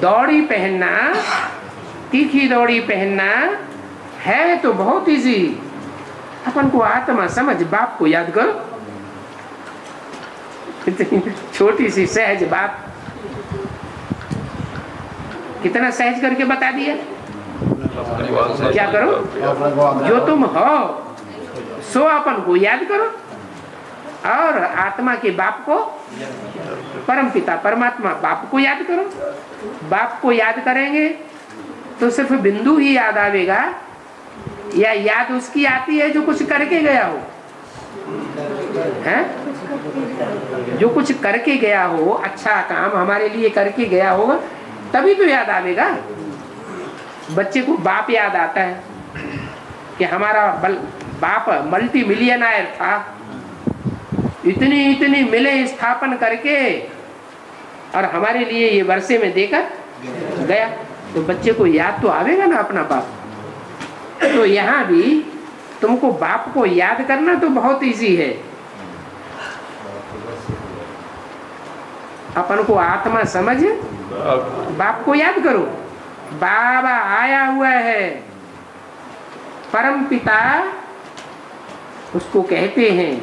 दौड़ी पहनना, तीखी दौड़ी पहनना है तो बहुत इजी। अपन को आत्मा समझ, बाप को याद करो। छोटी सी सहज बात कितना सहज करके बता दिया। क्या करो? जो तुम हो सो अपन को याद करो, और आत्मा के बाप को, परम पिता परमात्मा बाप को याद करो। बाप को याद करेंगे तो सिर्फ बिंदु ही याद आवेगा, या याद उसकी आती है जो कुछ करके गया हो, हैं? जो कुछ करके गया हो, अच्छा काम हमारे लिए करके गया होगा, तभी तो याद आवेगा। बच्चे को बाप याद आता है कि हमारा बाप मल्टी मिलियनर था, इतनी मिले स्थापन करके और हमारे लिए ये वर्षे में देकर गया। तो बच्चे को याद तो आवेगा ना अपना बाप। तो यहाँ भी तुमको बाप को याद करना तो बहुत इजी है। अपन को आत्मा समझ, बाप को याद करो। बाबा आया हुआ है, परम पिता उसको कहते हैं,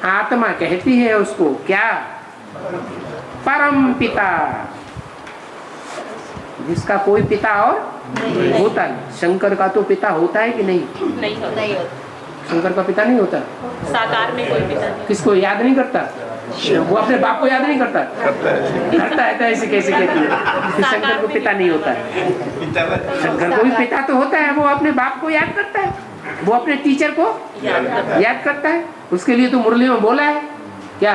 आत्मा कहती है उसको क्या? परम पिता, जिसका कोई पिता और होता नहीं। शंकर का तो पिता होता है कि नहीं? नहीं होता। शंकर का पिता नहीं होता, साकार में कोई पिता नहीं। किसको याद नहीं करता? वो अपने बाप को याद नहीं करता? करता है। तो ऐसे कैसे कहती है शंकर को पिता नहीं होता है? शंकर को भी पिता तो होता है, वो अपने बाप को याद करता है, वो अपने टीचर को याद करता है। उसके लिए तो मुरली में बोला है क्या?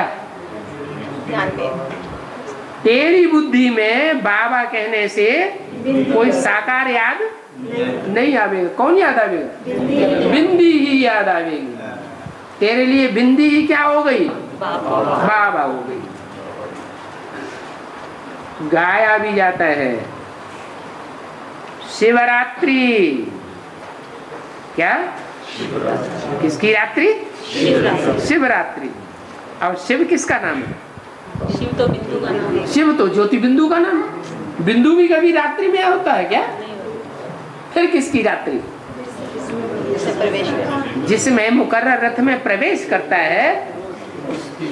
तेरी बुद्धि में बाबा कहने से कोई साकार याद नहीं आवेगा। कौन याद आवेगा? बिंदी ही याद आवेगी। तेरे लिए बिंदी ही क्या हो गई? बाबा हो गई। गाया भी जाता है शिवरात्रि। क्या? किसकी रात्रि? शिवरात्रि। और शिव किसका नाम है? शिव तो बिंदु का नाम है। शिव तो ज्योति बिंदु का नाम। बिंदु भी कभी रात्रि में होता है क्या? फिर किसकी रात्रि? जिसमें मुकर्रर रथ में प्रवेश करता है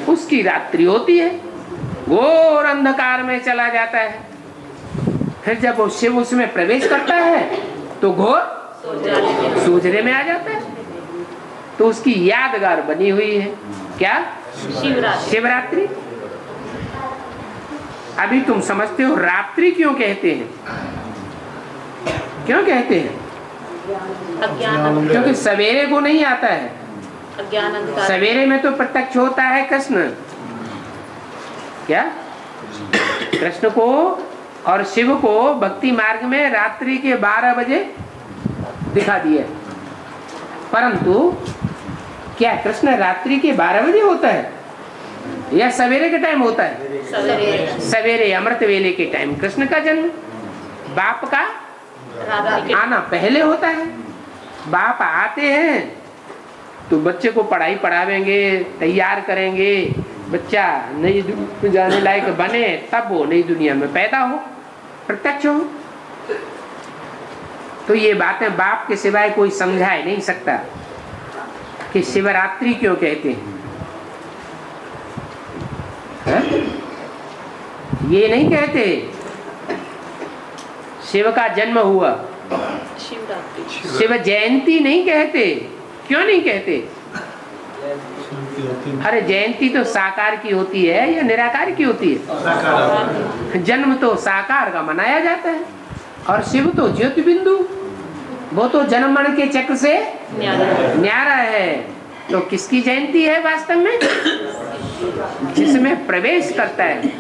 उसकी रात्रि होती है, घोर अंधकार में चला जाता है। फिर जब वो शिव उसमें प्रवेश करता है तो घोर सूझने में आ जाता है। तो उसकी यादगार बनी हुई है क्या? शिवरात्रि। अभी तुम समझते हो रात्रि क्यों कहते हैं? क्यों कहते हैं? क्योंकि सवेरे को नहीं आता है। सवेरे में तो प्रत्यक्ष होता है कृष्ण, क्या? कृष्ण को और शिव को भक्ति मार्ग में रात्रि के 12 बजे दिखा दिया। परंतु क्या कृष्ण रात्रि के 12 बजे होता है या सवेरे के टाइम होता है? सवेरे अमृत वेले के टाइम कृष्ण का जन्म। बाप का आना पहले होता है। बाप आते हैं तो बच्चे को पढ़ाई पढ़ावेंगे, तैयार करेंगे, बच्चा नई दुनिया जाने लायक बने, तब वो नई दुनिया में पैदा हो, प्रत्यक्ष हो। तो ये बातें बाप के सिवाय कोई समझा ही नहीं सकता कि शिवरात्रि क्यों कहते हैं। ये नहीं कहते शिव का जन्म हुआ, शिव जयंती नहीं कहते। क्यों नहीं कहते? अरे जयंती तो साकार की होती है या निराकार की होती है? जन्म तो साकार का मनाया जाता है। और शिव तो ज्योति बिंदु, वो तो जन्म मरण के चक्र से न्यारा है। तो किसकी जयंती है वास्तव में? जिसमें प्रवेश करता है,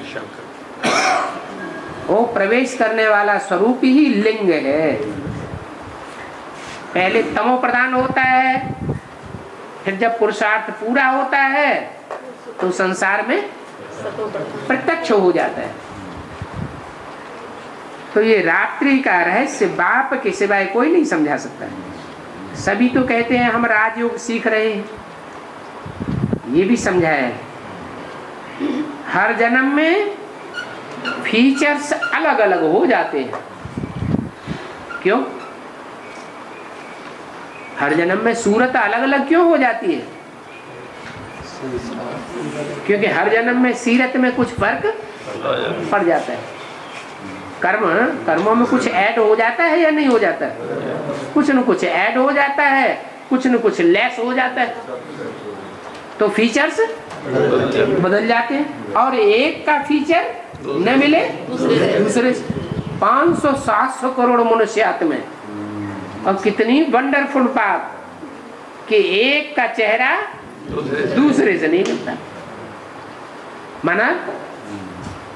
वो प्रवेश करने वाला स्वरूप ही लिंग है। पहले तमो प्रधान होता है, फिर जब पुरुषार्थ पूरा होता है तो संसार में प्रत्यक्ष हो जाता है। तो ये रात्रि का रहस्य बाप के सिवाय कोई नहीं समझा सकता। सभी तो कहते हैं हम राजयोग सीख रहे हैं, ये भी समझाया है। हर जन्म में फीचर्स अलग अलग हो जाते हैं। क्यों? हर जन्म में सूरत अलग अलग क्यों हो जाती है? क्योंकि हर जन्म में सीरत में कुछ फर्क पड़ जाता है। कर्मों में कुछ ऐड हो जाता है या नहीं हो जाता है? कुछ न कुछ ऐड हो जाता है, कुछ न कुछ लेस हो जाता है। तो फीचर्स बदल जाते हैं। और एक का फीचर न मिले दूसरे 500-700 करोड़ मनुष्यात्म में। और कितनी वंडरफुल बात कि एक का चेहरा दूसरे से नहीं मिलता। माना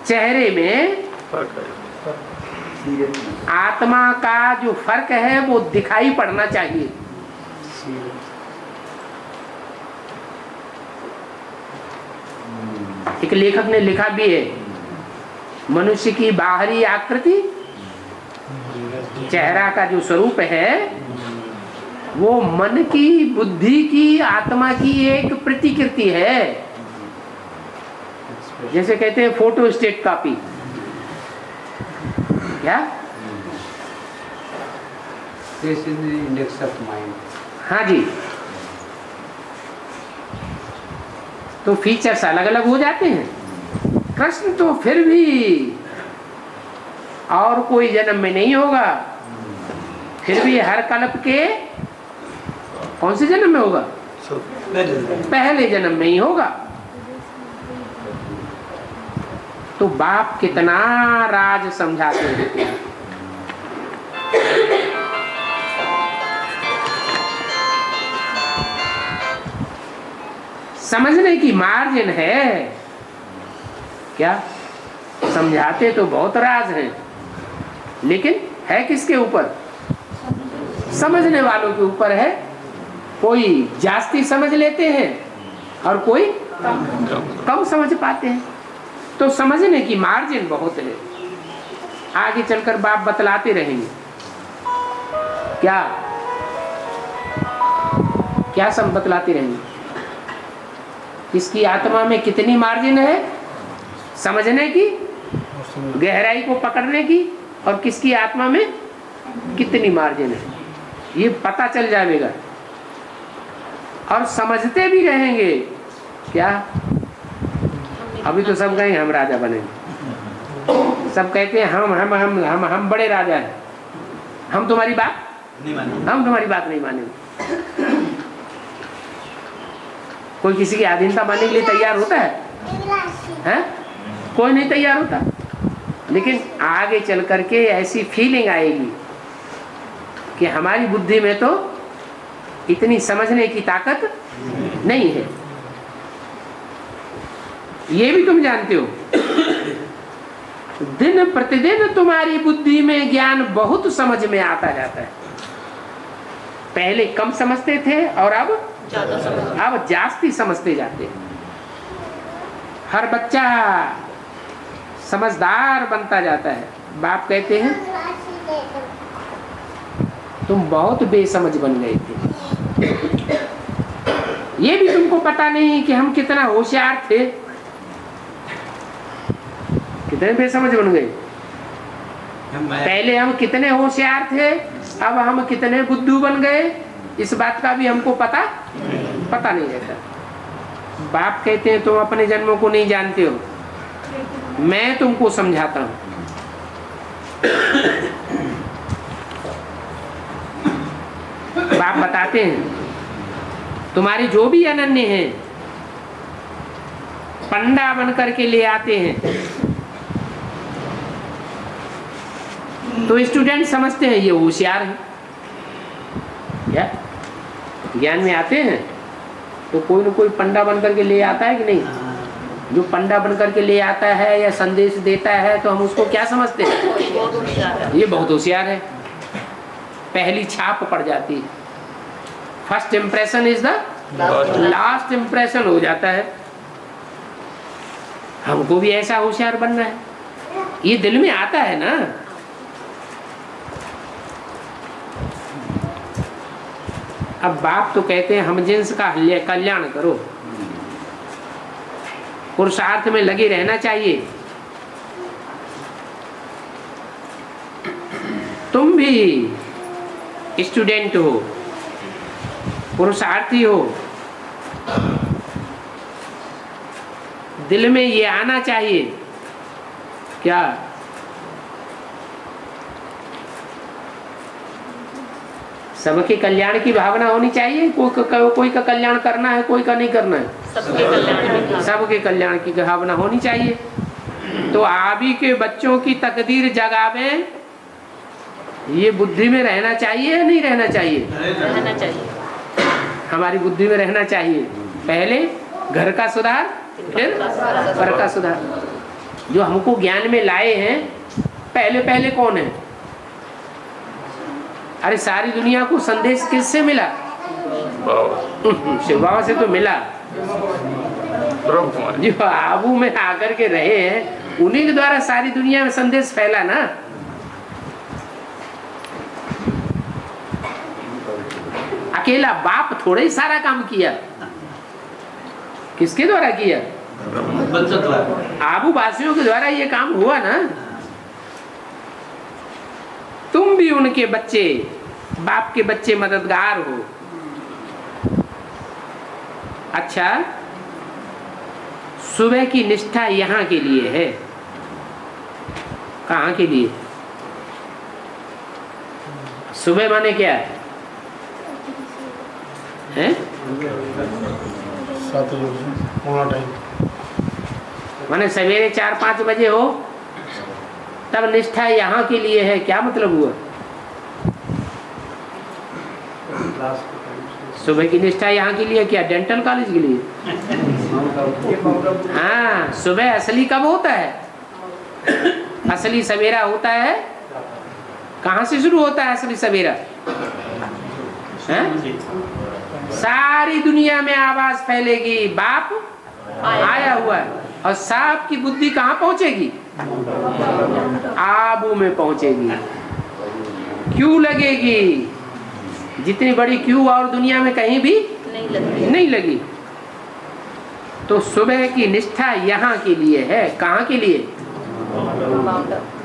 चेहरे में आत्मा का जो फर्क है वो दिखाई पड़ना चाहिए। एक लेखक ने लिखा भी है, मनुष्य की बाहरी आकृति, चेहरा का जो स्वरूप है वो मन की, बुद्धि की, आत्मा की एक प्रतिकृति है। जैसे कहते हैं फोटो स्टेट कॉपी। क्या? This is the index of mind. हाँ जी। तो फीचर्स अलग अलग हो जाते हैं। कृष्ण तो फिर भी और कोई जन्म में नहीं होगा, फिर भी हर कल्प के कौन से जन्म में होगा? पहले जन्म में ही होगा। तो बाप कितना राज समझाते हैं। समझने की मार्जिन है क्या? समझाते तो बहुत राज हैं, लेकिन है किसके ऊपर? समझने वालों के ऊपर है। कोई जास्ती समझ लेते हैं और कोई कम समझ पाते हैं। तो समझने की मार्जिन बहुत है। आगे चलकर बाप बतलाते रहेंगे क्या क्या सब बतलाते रहेंगे। इसकी आत्मा में कितनी मार्जिन है समझने की, गहराई को पकड़ने की, और किसकी आत्मा में कितनी मार्जिन है, ये पता चल जाएगा। और समझते भी रहेंगे क्या अभी तो सब कहेंगे हम राजा बनेंगे, सब कहते हैं हम बड़े राजा हैं, हम तुम्हारी बात नहीं मानेंगे। हम तुम्हारी बात नहीं मानेंगे। कोई किसी की अधीनता मानने के लिए तैयार होता है? कोई नहीं तैयार होता। लेकिन आगे चल करके ऐसी फीलिंग आएगी कि हमारी बुद्धि में तो इतनी समझने की ताकत नहीं है। ये भी तुम जानते हो, दिन प्रतिदिन तुम्हारी बुद्धि में ज्ञान बहुत समझ में आता जाता है। पहले कम समझते थे और अब जास्ती समझते जाते हैं। हर बच्चा समझदार बनता जाता है। बाप कहते हैं तुम बहुत बेसमझ बन गए थे, ये भी तुमको पता नहीं कि हम कितना होशियार थे। कितने बेसमझ बन गए। पहले हम कितने होशियार थे, अब हम कितने बुद्धू बन गए, इस बात का भी हमको पता नहीं रहता। बाप कहते हैं तुम अपने जन्मों को नहीं जानते हो, मैं तुमको समझाता हूं। बाप बताते हैं तुम्हारे जो भी अनन्य हैं पंडा बन करके ले आते हैं, तो स्टूडेंट समझते हैं ये होशियार है। क्या ज्ञान में आते हैं तो कोई न कोई पंडा बन करके ले आता है कि नहीं? जो पंडा बन करके ले आता है या संदेश देता है तो हम उसको क्या समझते हैं? ये बहुत होशियार है। पहली छाप पड़ जाती है। First impression is the last impression हो जाता है। हमको भी ऐसा होशियार बनना है, ये दिल में आता है ना। अब बाप तो कहते हैं हम जिन्स का कल्याण करो, पुरुषार्थ में लगे रहना चाहिए। तुम भी स्टूडेंट हो, पुरुषार्थी हो, दिल में ये आना चाहिए क्या सबके कल्याण की भावना होनी चाहिए। कोई का कल्याण करना है, कोई का नहीं करना है, सबके कल्याण की भावना होनी चाहिए। तो आबी के बच्चों की तकदीर जगावे, ये बुद्धि में रहना चाहिए या नहीं रहना चाहिए? रहना चाहिए। हमारी बुद्धि में रहना चाहिए। पहले घर का सुधार, फिर पर का सुधार। जो हमको ज्ञान में लाए हैं, पहले कौन है? अरे सारी दुनिया को संदेश किससे मिला? शिव बाबा से तो मिला। जो आबू में आकर के रहे हैं, उन्हीं के द्वारा सारी दुनिया में संदेश फैला ना। अकेला बाप थोड़ा ही सारा काम किया, किसके द्वारा किया? आबू वासियों के द्वारा ये काम हुआ ना। तुम भी उनके बच्चे, बाप के बच्चे, मददगार हो। अच्छा, सुबह की निष्ठा यहाँ के लिए है, कहाँ के लिए? सुबह माने क्या है? माने सवेरे 4-5 बजे हो तब निष्ठा यहाँ के लिए है। क्या मतलब हुआ? सुबह की निष्ठा यहाँ के लिए क्या? डेंटल कॉलेज के लिए? हाँ, सुबह असली कब होता है? असली सवेरा होता है कहाँ से शुरू होता है असली सवेरा? सारी दुनिया में आवाज फैलेगी, बाप आया हुआ है। और सांप की बुद्धि कहाँ पहुंचेगी? आबू में पहुंचेगी। क्यों लगेगी? जितनी बड़ी क्यों और दुनिया में कहीं भी नहीं लगी। तो सुबह की निष्ठा यहाँ के लिए है। कहाँ के लिए?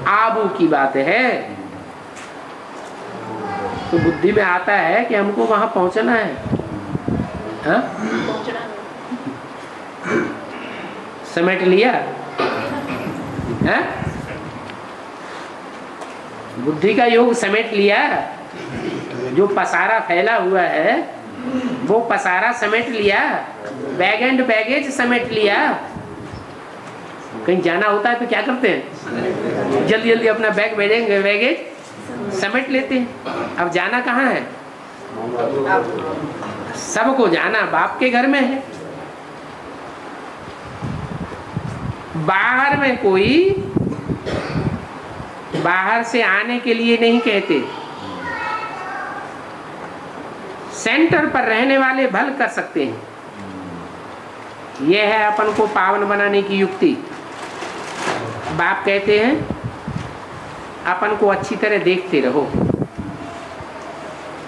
आबू की बात है। तो बुद्धि में आता है कि हमको वहां पहुंचना है। हाँ? समेट लिया है? बुद्धि का योग समेट लिया, जो पसारा फैला हुआ है वो पसारा समेट लिया, बैग एंड बैगेज समेट लिया। कहीं जाना होता है तो क्या करते हैं, जल्दी जल्दी अपना बैग बैगेज समेट लेते हैं। अब जाना कहाँ है, सबको जाना बाप के घर में है। बाहर में कोई बाहर से आने के लिए नहीं कहते, सेंटर पर रहने वाले भल कर सकते हैं। यह है अपन को पावन बनाने की युक्ति। बाप कहते हैं अपन को अच्छी तरह देखते रहो।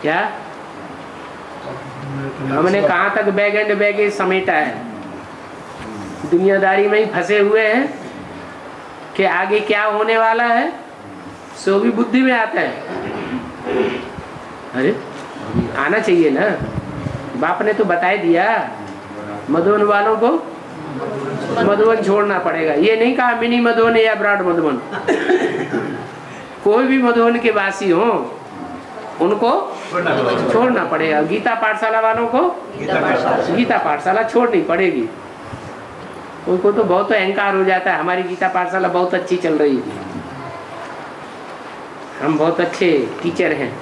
क्या हमने कहाँ तक बैग एंड बैगेज समेटा है, दुनियादारी में ही फंसे हुए हैं कि आगे क्या होने वाला है सो भी बुद्धि में आता है। अरे आना चाहिए ना, बाप ने तो बता दिया मधुबन वालों को मधुबन छोड़ना पड़ेगा। ये नहीं कहा मिनी मधुबन या ब्रॉड मधुबन, कोई भी मधुबन के वासी हो उनको छोड़ना पड़ेगा। गीता पाठशाला वालों को गीता पाठशाला छोड़नी पड़ेगी। उनको तो बहुत अहंकार हो जाता है, हमारी गीता पाठशाला बहुत अच्छी चल रही है, हम बहुत अच्छे टीचर हैं,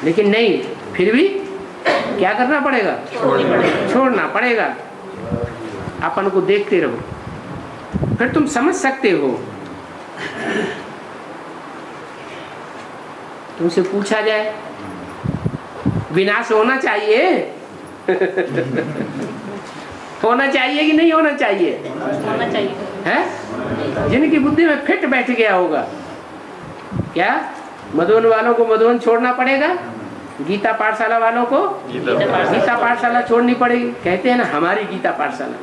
लेकिन नहीं, फिर भी क्या करना पड़ेगा, छोड़ना पड़ेगा। अपन को देखते रहो, फिर तुम समझ सकते हो। तुमसे पूछा जाए विनाश होना चाहिए होना चाहिए कि नहीं होना चाहिए? होना चाहिए है? जिनकी बुद्धि में फिट बैठ गया होगा, क्या मधुबन वालों को मधुबन छोड़ना पड़ेगा, गीता पाठशाला वालों को गीता पाठशाला छोड़नी पड़ेगी। कहते हैं ना हमारी गीता पाठशाला,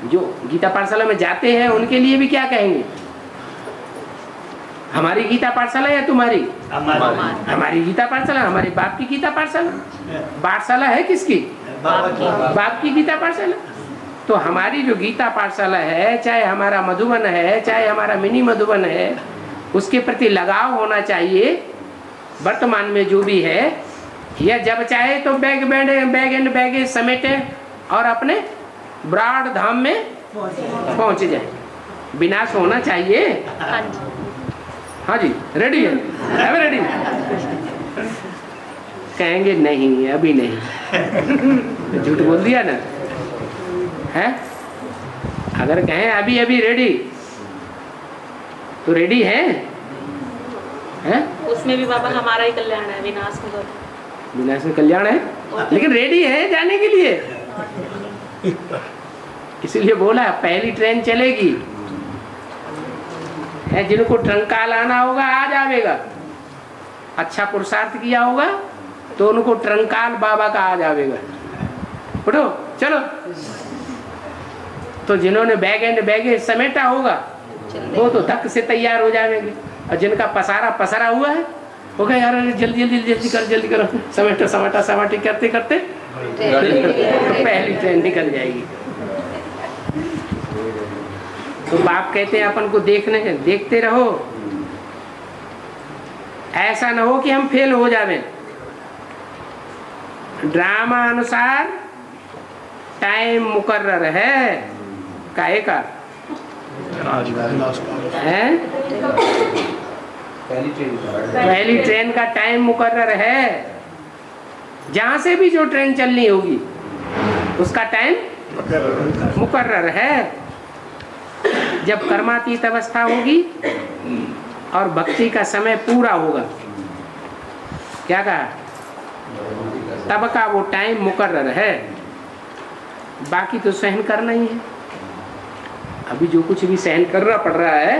जो गीता पाठशाला में जाते हैं उनके लिए भी क्या कहेंगे, हमारी गीता पाठशाला या तुम्हारी? हमारी गीता पाठशाला, हमारे बाप की गीता पाठशाला। पाठशाला है किसकी? बाप की गीता पाठशाला। तो हमारी जो गीता पाठशाला है, चाहे हमारा मधुबन है, चाहे हमारा मिनी मधुबन है, उसके प्रति लगाव होना चाहिए। वर्तमान में जो भी है, या जब चाहे तो बैग एंड बैगेज समेटे और अपने ब्राड धाम में पहुंच जाए। विनाश होना चाहिए। हाँ जी, रेडी है, रेडी। कहेंगे नहीं अभी नहीं, झूठ बोल दिया ना है। अगर कहें अभी अभी रेडी, तो रेडी है? उसमें भी बाबा हमारा ही कल्याण है, विनाश में विनाश में कल्याण है, लेकिन रेडी है जाने के लिए। इसीलिए बोला पहली ट्रेन चलेगी है, जिनको ट्रंकाल आना होगा आ जाएगा, अच्छा पुरुषार्थ किया होगा तो उनको ट्रंकाल बाबा का आ जाएगा। उठो चलो। तो जिन्होंने बैग एंड बैगेज समेटा होगा वो तो धक से तैयार हो जाएंगे, और जिनका पसारा हुआ है वो कहे यार जल्दी करो, समाटी करते करते तो पहली ट्रेन निकल जाएगी। तो बाप कहते हैं अपन को देखते रहो, ऐसा न हो कि हम फेल हो जावें। ड्रामा अनुसार टाइम मुकर्रर है, काहे का है? पहली ट्रेन का टाइम मुकर्रर है। जहां से भी जो ट्रेन चलनी होगी उसका टाइम मुकर्रर है। जब कर्मातीत अवस्था होगी और भक्ति का समय पूरा होगा, क्या कहा, तब का वो टाइम मुकर्रर है। बाकी तो सहन करना ही है। अभी जो कुछ भी सहन करना पड़ रहा है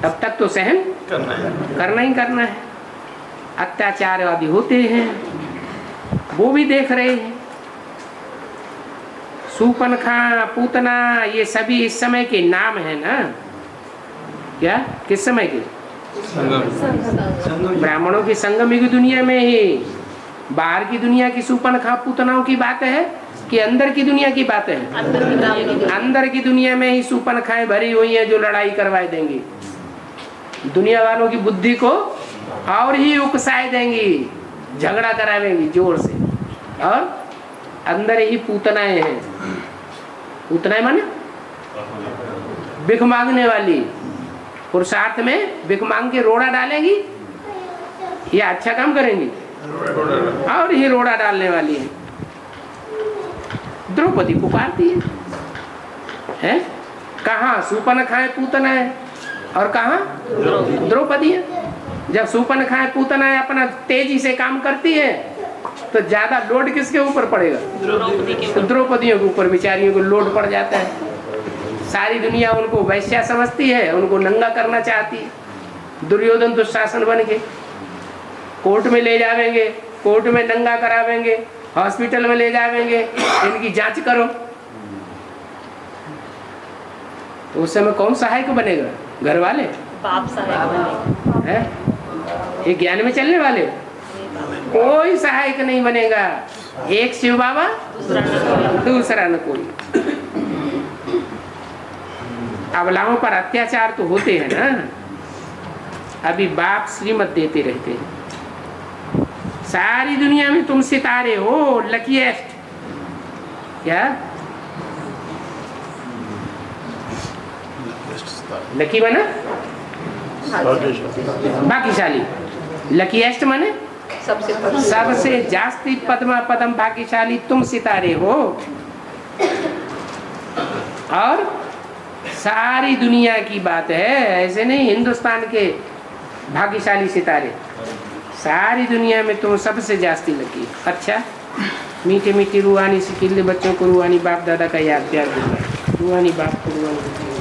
तब तक तो सहन करना है। अत्याचार आदि होते हैं वो भी देख रहे हैं। सूपनखा, पूतना, ये सभी इस समय के नाम है ना। क्या किस समय के? ब्राह्मणों की संगम की दुनिया में ही बाहर की दुनिया की सूपनखा पूतनाओं की बात है कि अंदर की दुनिया की बात है? अंदर की दुनिया अंदर की दुनिया में ही सूपनखाएं भरी हुई हैं जो लड़ाई करवाए देंगी, दुनिया वालों की बुद्धि को और ही उकसाए देंगी, झगड़ा करावेंगी जोर से। और अंदर ही पूतनाएं हैं। पूतनाएं माने भिख मांगने वाली, पुरुषार्थ में भिख मांग के रोड़ा डालेंगी या अच्छा काम करेंगी? और ही रोड़ा डालने वाली है। द्रौपदी पुकारती है? कहाँ सूपनखाएं पूतनाएं और कहाँ द्रौपदी है। जब सूपनखाएं पूतनाएं अपना तेजी से काम करती है तो ज्यादा लोड किसके ऊपर पड़ेगा? द्रौपदी के ऊपर। द्रौपदियों के ऊपर बेचारियों को लोड पड़ जाता है। सारी दुनिया उनको वैश्या समझती है, उनको नंगा करना चाहती है। दुर्योधन दुशासन बन के कोर्ट में ले जावेंगे, कोर्ट में नंगा करावेंगे, हॉस्पिटल में ले जावेंगे, इनकी जांच करो। तो उस समय कौन सहायक बनेगा? घर वाले? बाप सहायक बनेगा। है ये ज्ञान में चलने वाले? कोई सहायक नहीं बनेगा। एक शिव बाबा, दूसरा न कोई। अबलाओं पर अत्याचार तो होते हैं ना, अभी बाप श्रीमत देते रहते हैं। सारी दुनिया में तुम सितारे हो, लकीएस्ट। क्या लकी माने? भाग्यशाली। लकीएस्ट माने सबसे जास्ती पद्मा पदम भाग्यशाली तुम सितारे हो। और सारी दुनिया की बात है, ऐसे नहीं हिंदुस्तान के भाग्यशाली सितारे। सारी दुनिया में तुम सबसे जास्ती लकी। अच्छा, मीठे मीठे रूहानी सिकिल्ले बच्चों को रूहानी बाप दादा का याद प्यार दूंगा। रूहानी बाप को रूहानी